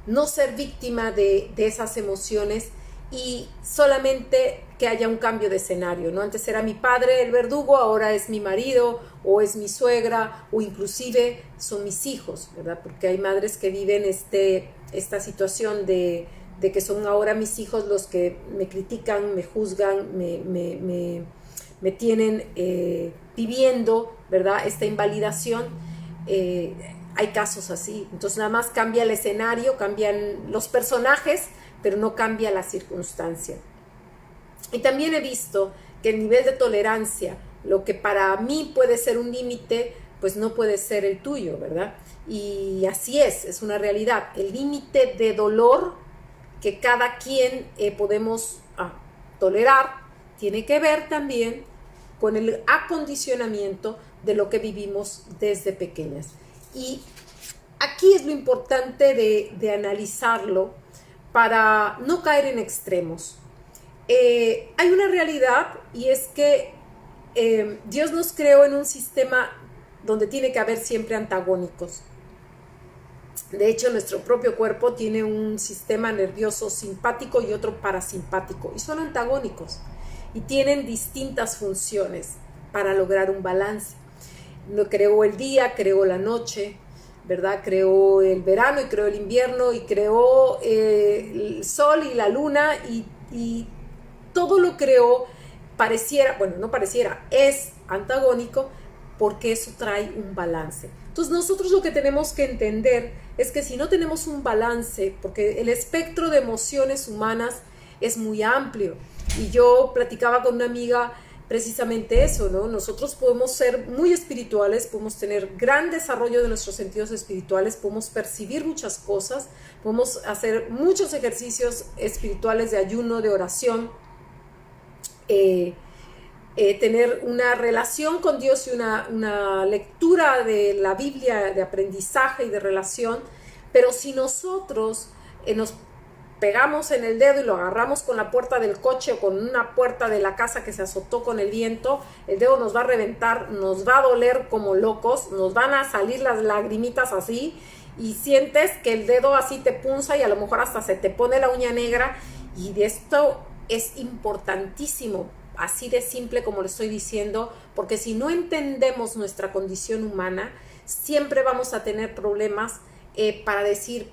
no ser víctima de esas emociones y solamente que haya un cambio de escenario, ¿no? Antes era mi padre el verdugo, ahora es mi marido o es mi suegra o inclusive son mis hijos, ¿verdad? Porque hay madres que viven esta situación de que son ahora mis hijos los que me critican, me juzgan, me tienen viviendo, ¿verdad? Esta invalidación. Hay casos así, entonces nada más cambia el escenario, cambian los personajes, pero no cambia la circunstancia. Y también he visto que el nivel de tolerancia, lo que para mí puede ser un límite, pues no puede ser el tuyo, ¿verdad? Y así es una realidad. El límite de dolor que cada quien podemos tolerar tiene que ver también con el acondicionamiento de lo que vivimos desde pequeñas. Y aquí es lo importante de analizarlo para no caer en extremos. Hay una realidad y es que Dios nos creó en un sistema donde tiene que haber siempre antagónicos. De hecho, nuestro propio cuerpo tiene un sistema nervioso simpático y otro parasimpático y son antagónicos y tienen distintas funciones para lograr un balance. Creó el día, creó la noche, ¿verdad? Creó el verano y creó el invierno y creó el sol y la luna y todo lo creó, pareciera, bueno, no pareciera, es antagónico porque eso trae un balance. Entonces nosotros lo que tenemos que entender es que si no tenemos un balance, porque el espectro de emociones humanas es muy amplio, y yo platicaba con una amiga precisamente eso, ¿no? Nosotros podemos ser muy espirituales, podemos tener gran desarrollo de nuestros sentidos espirituales, podemos percibir muchas cosas, podemos hacer muchos ejercicios espirituales de ayuno, de oración, tener una relación con Dios y una lectura de la Biblia, de aprendizaje y de relación, pero si nosotros nos pegamos en el dedo y lo agarramos con la puerta del coche o con una puerta de la casa que se azotó con el viento, el dedo nos va a reventar, nos va a doler como locos, nos van a salir las lagrimitas así y sientes que el dedo así te punza y a lo mejor hasta se te pone la uña negra, y de esto es importantísimo, así de simple como lo estoy diciendo, porque si no entendemos nuestra condición humana, siempre vamos a tener problemas para decir,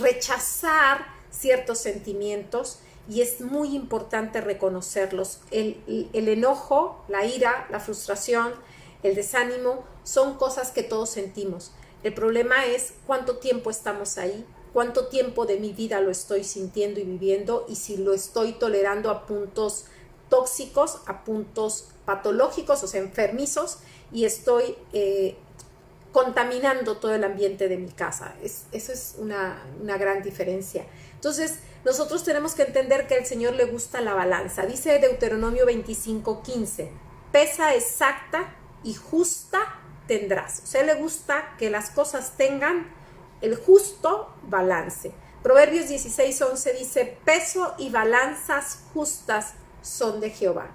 rechazar ciertos sentimientos, y es muy importante reconocerlos. El enojo, la ira, la frustración, el desánimo son cosas que todos sentimos. El problema es cuánto tiempo estamos ahí, cuánto tiempo de mi vida lo estoy sintiendo y viviendo, y si lo estoy tolerando a puntos tóxicos, a puntos patológicos, o sea, enfermizos, y estoy contaminando todo el ambiente de mi casa. Eso es una gran diferencia. Entonces, nosotros tenemos que entender que al Señor le gusta la balanza. Dice Deuteronomio 25:15, pesa exacta y justa tendrás. O sea, le gusta que las cosas tengan el justo balance. Proverbios 16:11 dice, peso y balanzas justas son de Jehová.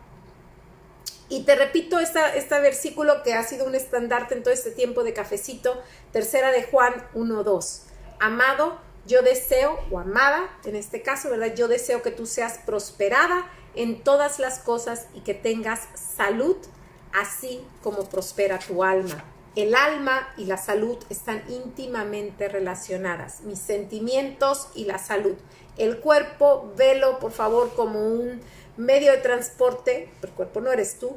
Y te repito este versículo que ha sido un estandarte en todo este tiempo de cafecito, tercera de Juan 1:2. Amado, yo deseo, o amada, en este caso, ¿verdad? Yo deseo que tú seas prosperada en todas las cosas y que tengas salud, así como prospera tu alma. El alma y la salud están íntimamente relacionadas, mis sentimientos y la salud. El cuerpo, velo por favor como un medio de transporte, el cuerpo no eres tú,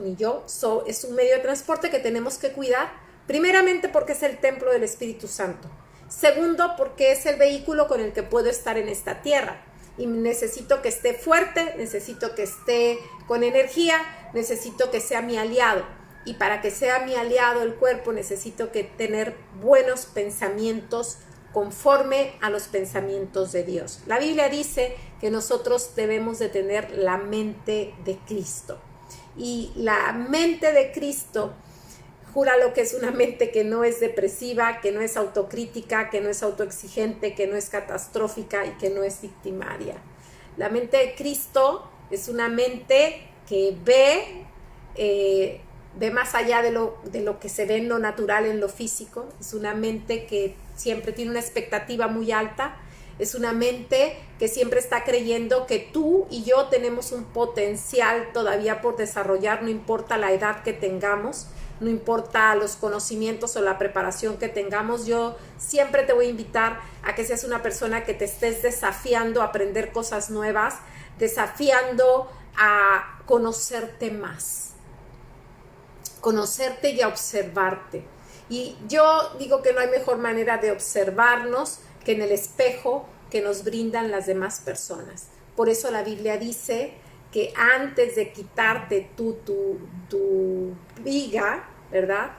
ni yo, es un medio de transporte que tenemos que cuidar, primeramente porque es el templo del Espíritu Santo, segundo porque es el vehículo con el que puedo estar en esta tierra, y necesito que esté fuerte, necesito que esté con energía, necesito que sea mi aliado, y para que sea mi aliado el cuerpo necesito que tener buenos pensamientos conforme a los pensamientos de Dios. La Biblia dice que nosotros debemos de tener la mente de Cristo, y la mente de Cristo, júralo que es una mente que no es depresiva, que no es autocrítica, que no es autoexigente, que no es catastrófica y que no es victimaria. La mente de Cristo es una mente que ve más allá de lo que se ve en lo natural, en lo físico. Es una mente que siempre tiene una expectativa muy alta. Es una mente que siempre está creyendo que tú y yo tenemos un potencial todavía por desarrollar, no importa la edad que tengamos, no importa los conocimientos o la preparación que tengamos. Yo siempre te voy a invitar a que seas una persona que te estés desafiando a aprender cosas nuevas, desafiando a conocerte más, conocerte y a observarte. Y yo digo que no hay mejor manera de observarnos que en el espejo que nos brindan las demás personas. Por eso la Biblia dice que antes de quitarte tu viga, ¿verdad?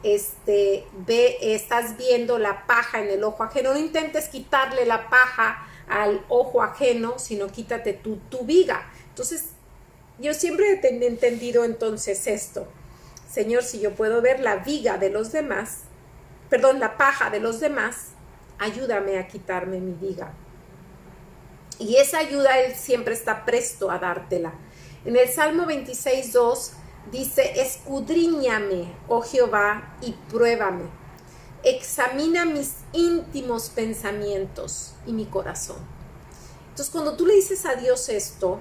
Estás viendo la paja en el ojo ajeno. No intentes quitarle la paja al ojo ajeno, sino quítate tu viga. Entonces, yo siempre he entendido entonces esto. Señor, si yo puedo ver la viga de los demás, la paja de los demás, ayúdame a quitarme mi viga. Y esa ayuda Él siempre está presto a dártela. En el Salmo 26:2 dice, escudriñame, oh Jehová, y pruébame. Examina mis íntimos pensamientos y mi corazón. Entonces, cuando tú le dices a Dios esto,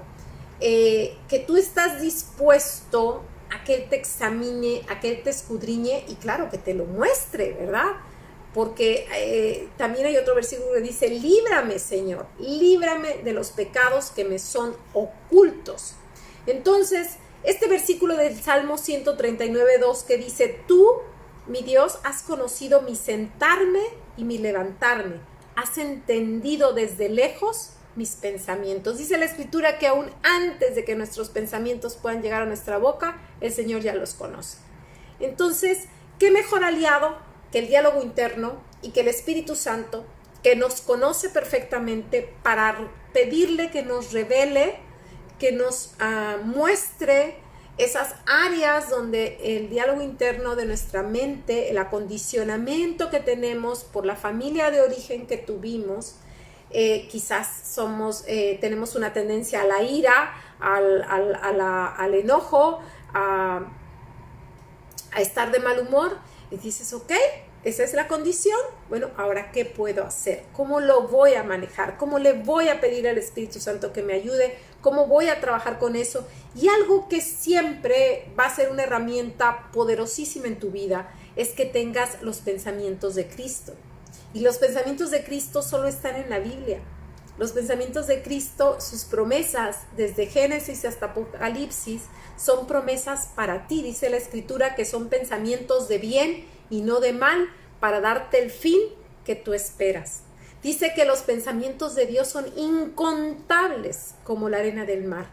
que tú estás dispuesto a que Él te examine, a que Él te escudriñe y claro, que te lo muestre, ¿verdad? porque también hay otro versículo que dice, líbrame, Señor, líbrame de los pecados que me son ocultos. Entonces, este versículo del Salmo 139:2 que dice, tú, mi Dios, has conocido mi sentarme y mi levantarme, has entendido desde lejos mis pensamientos. Dice la Escritura que aún antes de que nuestros pensamientos puedan llegar a nuestra boca, el Señor ya los conoce. Entonces, ¿qué mejor aliado que el diálogo interno y que el Espíritu Santo, que nos conoce perfectamente, para pedirle que nos revele, que nos muestre esas áreas donde el diálogo interno de nuestra mente, el acondicionamiento que tenemos por la familia de origen que tuvimos, quizás tenemos una tendencia a la ira, al enojo, a estar de mal humor, y dices, ok, esa es la condición. Bueno, ahora, ¿qué puedo hacer? ¿Cómo lo voy a manejar? ¿Cómo le voy a pedir al Espíritu Santo que me ayude? ¿Cómo voy a trabajar con eso? Y algo que siempre va a ser una herramienta poderosísima en tu vida es que tengas los pensamientos de Cristo. Y los pensamientos de Cristo solo están en la Biblia. Los pensamientos de Cristo, sus promesas, desde Génesis hasta Apocalipsis, son promesas para ti. Dice la Escritura que son pensamientos de bien y no de mal, para darte el fin que tú esperas. Dice que los pensamientos de Dios son incontables como la arena del mar.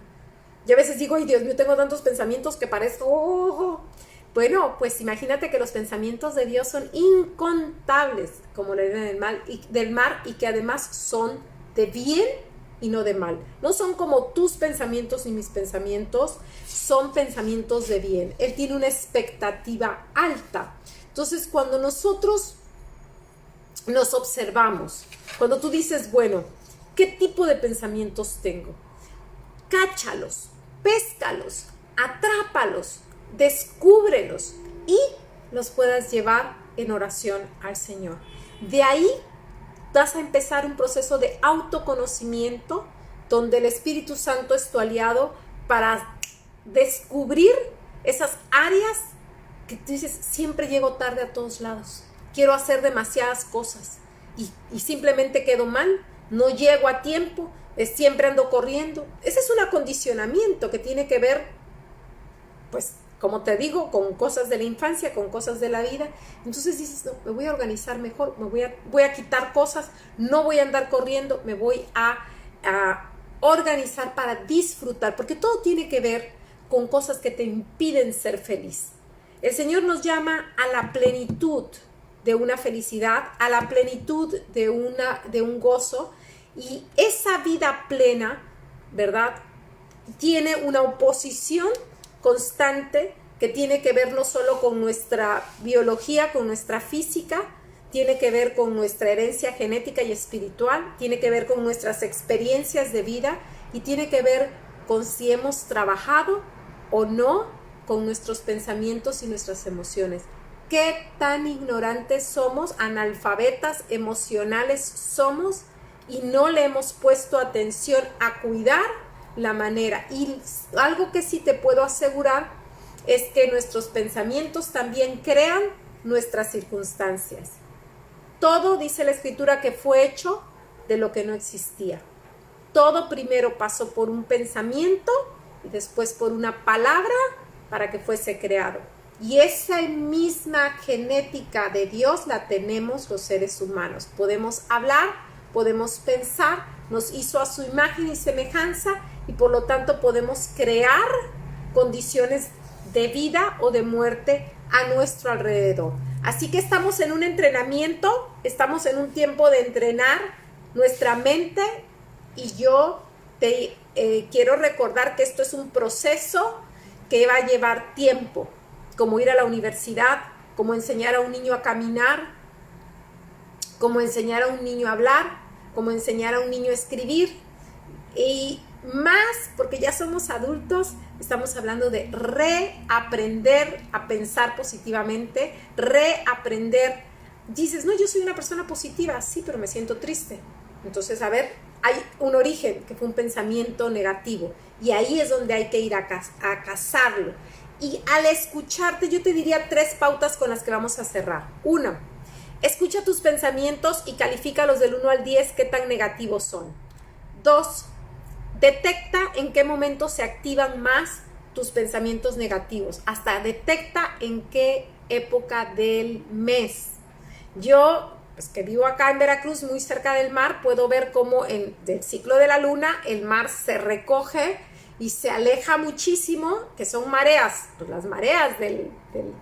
Yo a veces digo, ay Dios mío, tengo tantos pensamientos que parezco... Bueno, pues imagínate que los pensamientos de Dios son incontables como la arena del mar y que además son de bien y no de mal. No son como tus pensamientos ni mis pensamientos, son pensamientos de bien. Él tiene una expectativa alta. Entonces, cuando nosotros nos observamos, cuando tú dices, bueno, ¿qué tipo de pensamientos tengo? Cáchalos, péscalos, atrápalos, descúbrelos y los puedas llevar en oración al Señor. De ahí vas a empezar un proceso de autoconocimiento donde el Espíritu Santo es tu aliado para descubrir esas áreas que tú dices, siempre llego tarde a todos lados, quiero hacer demasiadas cosas y simplemente quedo mal, no llego a tiempo, siempre ando corriendo. Ese es un acondicionamiento que tiene que ver, pues, como te digo, con cosas de la infancia, con cosas de la vida. Entonces dices, no, me voy a organizar mejor, voy a quitar cosas, no voy a andar corriendo, me voy a organizar para disfrutar, porque todo tiene que ver con cosas que te impiden ser feliz. El Señor nos llama a la plenitud de una felicidad, a la plenitud de un gozo, y esa vida plena, ¿verdad?, tiene una oposición constante que tiene que ver no solo con nuestra biología, con nuestra física, tiene que ver con nuestra herencia genética y espiritual, tiene que ver con nuestras experiencias de vida y tiene que ver con si hemos trabajado o no con nuestros pensamientos y nuestras emociones. ¿Qué tan ignorantes somos, analfabetas emocionales somos y no le hemos puesto atención a cuidar la manera? Y algo que sí te puedo asegurar es que nuestros pensamientos también crean nuestras circunstancias. Todo, dice la Escritura, que fue hecho de lo que no existía. Todo primero pasó por un pensamiento y después por una palabra para que fuese creado. Y esa misma genética de Dios la tenemos los seres humanos. Podemos hablar, podemos pensar, nos hizo a su imagen y semejanza y por lo tanto podemos crear condiciones de vida o de muerte a nuestro alrededor. Así que estamos en un entrenamiento, estamos en un tiempo de entrenar nuestra mente y yo te quiero recordar que esto es un proceso que va a llevar tiempo, como ir a la universidad, como enseñar a un niño a caminar, como enseñar a un niño a hablar, como enseñar a un niño a escribir y más, porque ya somos adultos, estamos hablando de reaprender a pensar positivamente, reaprender. Dices, no, yo soy una persona positiva, sí, pero me siento triste. Entonces, a ver, hay un origen que fue un pensamiento negativo y ahí es donde hay que ir a cazarlo. Y al escucharte, yo te diría 3 pautas con las que vamos a cerrar. 1, escucha tus pensamientos y califícalos del 1 al 10, qué tan negativos son. 2, detecta en qué momento se activan más tus pensamientos negativos. Hasta detecta en qué época del mes. Yo, pues que vivo acá en Veracruz, muy cerca del mar, puedo ver cómo en el ciclo de la luna el mar se recoge y se aleja muchísimo, que son mareas, pues las mareas del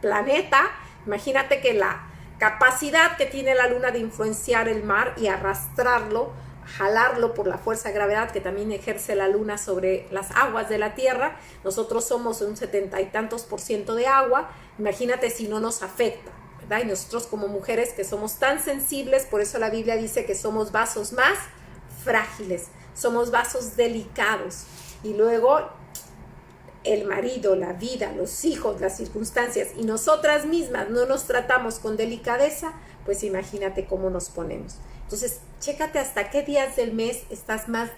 planeta. Imagínate que la capacidad que tiene la luna de influenciar el mar y arrastrarlo, jalarlo por la fuerza de gravedad que también ejerce la luna sobre las aguas de la tierra. Nosotros somos un 70 y tantos % de agua. Imagínate si no nos afecta, ¿verdad? Y nosotros como mujeres que somos tan sensibles, por eso la Biblia dice que somos vasos más frágiles, somos vasos delicados. Y luego el marido, la vida, los hijos, las circunstancias y nosotras mismas no nos tratamos con delicadeza, pues imagínate cómo nos ponemos. Entonces, chécate hasta qué días del mes estás más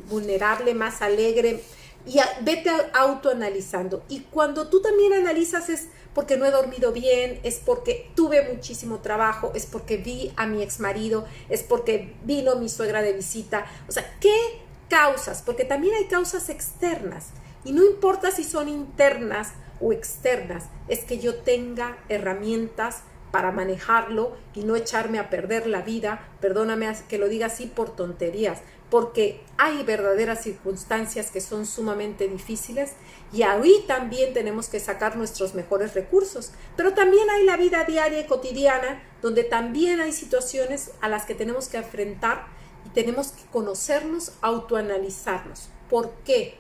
vulnerable, más alegre, y vete autoanalizando. Y cuando tú también analizas es porque no he dormido bien, es porque tuve muchísimo trabajo, es porque vi a mi exmarido, es porque vino mi suegra de visita. O sea, ¿qué causas? Porque también hay causas externas. Y no importa si son internas o externas, es que yo tenga herramientas para manejarlo y no echarme a perder la vida, perdóname que lo diga así, por tonterías, porque hay verdaderas circunstancias que son sumamente difíciles y ahí también tenemos que sacar nuestros mejores recursos, pero también hay la vida diaria y cotidiana donde también hay situaciones a las que tenemos que enfrentar y tenemos que conocernos, autoanalizarnos. ¿Por qué?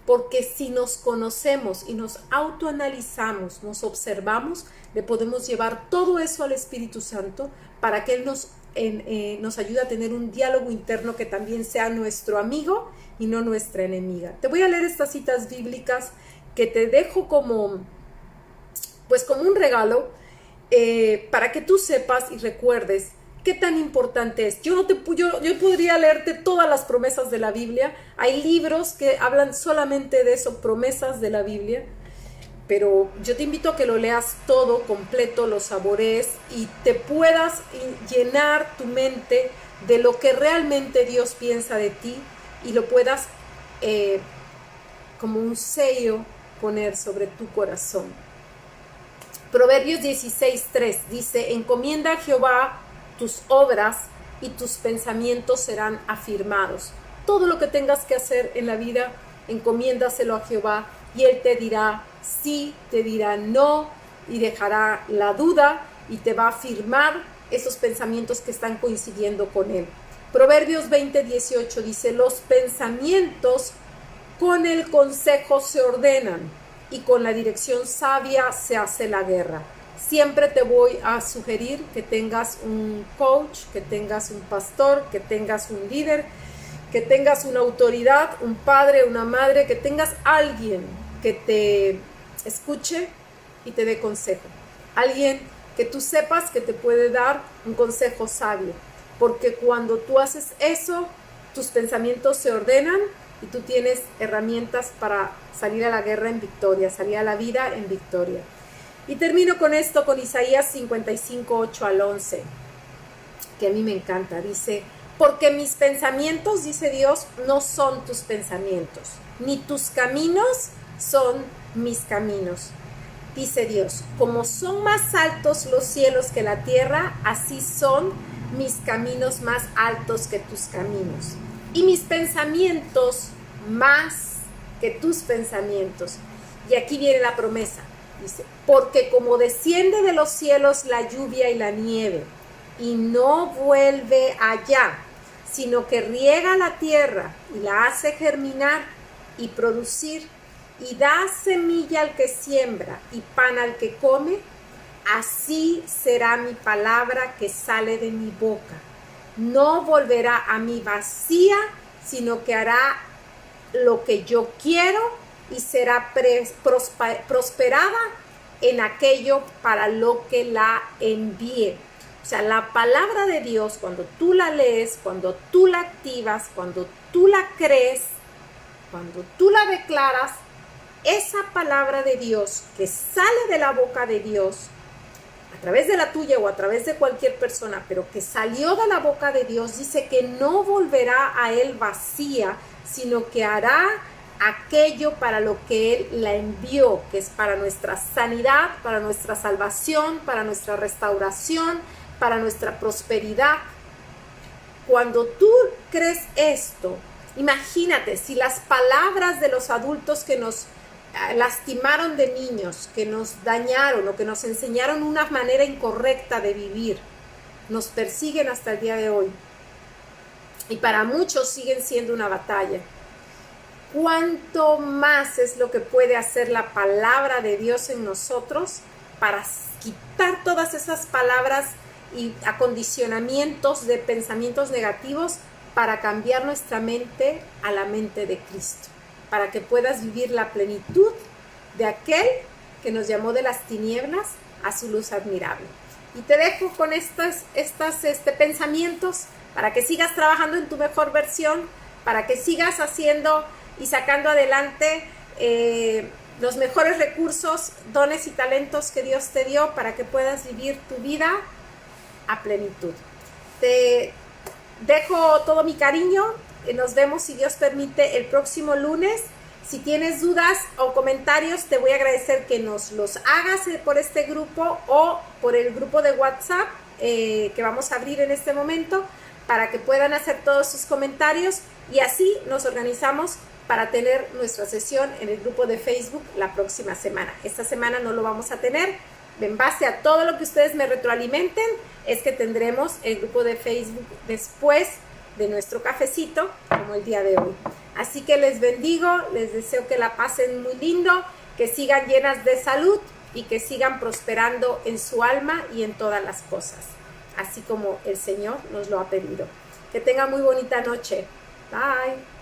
Porque si nos conocemos y nos autoanalizamos, nos observamos, le podemos llevar todo eso al Espíritu Santo para que Él nos ayude a tener un diálogo interno que también sea nuestro amigo y no nuestra enemiga. Te voy a leer estas citas bíblicas que te dejo como un regalo para que tú sepas y recuerdes qué tan importante es. Yo podría leerte todas las promesas de la Biblia. Hay libros que hablan solamente de eso, promesas de la Biblia. Pero yo te invito a que lo leas todo, completo, lo saborees y te puedas llenar tu mente de lo que realmente Dios piensa de ti y lo puedas como un sello poner sobre tu corazón. Proverbios 16:3 dice: encomienda a Jehová tus obras y tus pensamientos serán afirmados. Todo lo que tengas que hacer en la vida, encomiéndaselo a Jehová y Él te dirá sí, te dirá no y dejará la duda y te va a afirmar esos pensamientos que están coincidiendo con Él. Proverbios 20:18 dice: los pensamientos con el consejo se ordenan y con la dirección sabia se hace la guerra. Siempre te voy a sugerir que tengas un coach, que tengas un pastor, que tengas un líder, que tengas una autoridad, un padre, una madre, que tengas alguien que te escuche y te dé consejo. Alguien que tú sepas que te puede dar un consejo sabio. Porque cuando tú haces eso, tus pensamientos se ordenan y tú tienes herramientas para salir a la guerra en victoria, salir a la vida en victoria. Y termino con esto, con Isaías 55:8-11, que a mí me encanta. Dice: porque mis pensamientos, dice Dios, no son tus pensamientos, ni tus caminos son mis caminos. Dice Dios: como son más altos los cielos que la tierra, así son mis caminos más altos que tus caminos, y mis pensamientos más que tus pensamientos. Y aquí viene la promesa. Dice: porque como desciende de los cielos la lluvia y la nieve, y no vuelve allá, sino que riega la tierra y la hace germinar y producir, y da semilla al que siembra y pan al que come, así será mi palabra que sale de mi boca. No volverá a mí vacía, sino que hará lo que yo quiero y será prosperada en aquello para lo que la envíe. O sea, la palabra de Dios, cuando tú la lees, cuando tú la activas, cuando tú la crees, cuando tú la declaras, esa palabra de Dios que sale de la boca de Dios, a través de la tuya o a través de cualquier persona, pero que salió de la boca de Dios, dice que no volverá a Él vacía, sino que hará aquello para lo que Él la envió, que es para nuestra sanidad, para nuestra salvación, para nuestra restauración, para nuestra prosperidad. Cuando tú crees esto, imagínate si las palabras de los adultos que nos lastimaron de niños, que nos dañaron o que nos enseñaron una manera incorrecta de vivir, nos persiguen hasta el día de hoy. Y para muchos siguen siendo una batalla. ¿Cuánto más es lo que puede hacer la palabra de Dios en nosotros para quitar todas esas palabras y acondicionamientos de pensamientos negativos para cambiar nuestra mente a la mente de Cristo? Para que puedas vivir la plenitud de aquel que nos llamó de las tinieblas a su luz admirable. Y te dejo con estos pensamientos para que sigas trabajando en tu mejor versión, para que sigas haciendo y sacando adelante los mejores recursos, dones y talentos que Dios te dio para que puedas vivir tu vida a plenitud. Te dejo todo mi cariño. Nos vemos, si Dios permite, el próximo lunes. Si tienes dudas o comentarios, te voy a agradecer que nos los hagas por este grupo o por el grupo de WhatsApp que vamos a abrir en este momento, para que puedan hacer todos sus comentarios y así nos organizamos para tener nuestra sesión en el grupo de Facebook la próxima semana. Esta semana no lo vamos a tener. En base a todo lo que ustedes me retroalimenten, es que tendremos el grupo de Facebook después de nuestro cafecito, como el día de hoy. Así que les bendigo, les deseo que la pasen muy lindo, que sigan llenas de salud y que sigan prosperando en su alma y en todas las cosas, así como el Señor nos lo ha pedido. Que tengan muy bonita noche. Bye.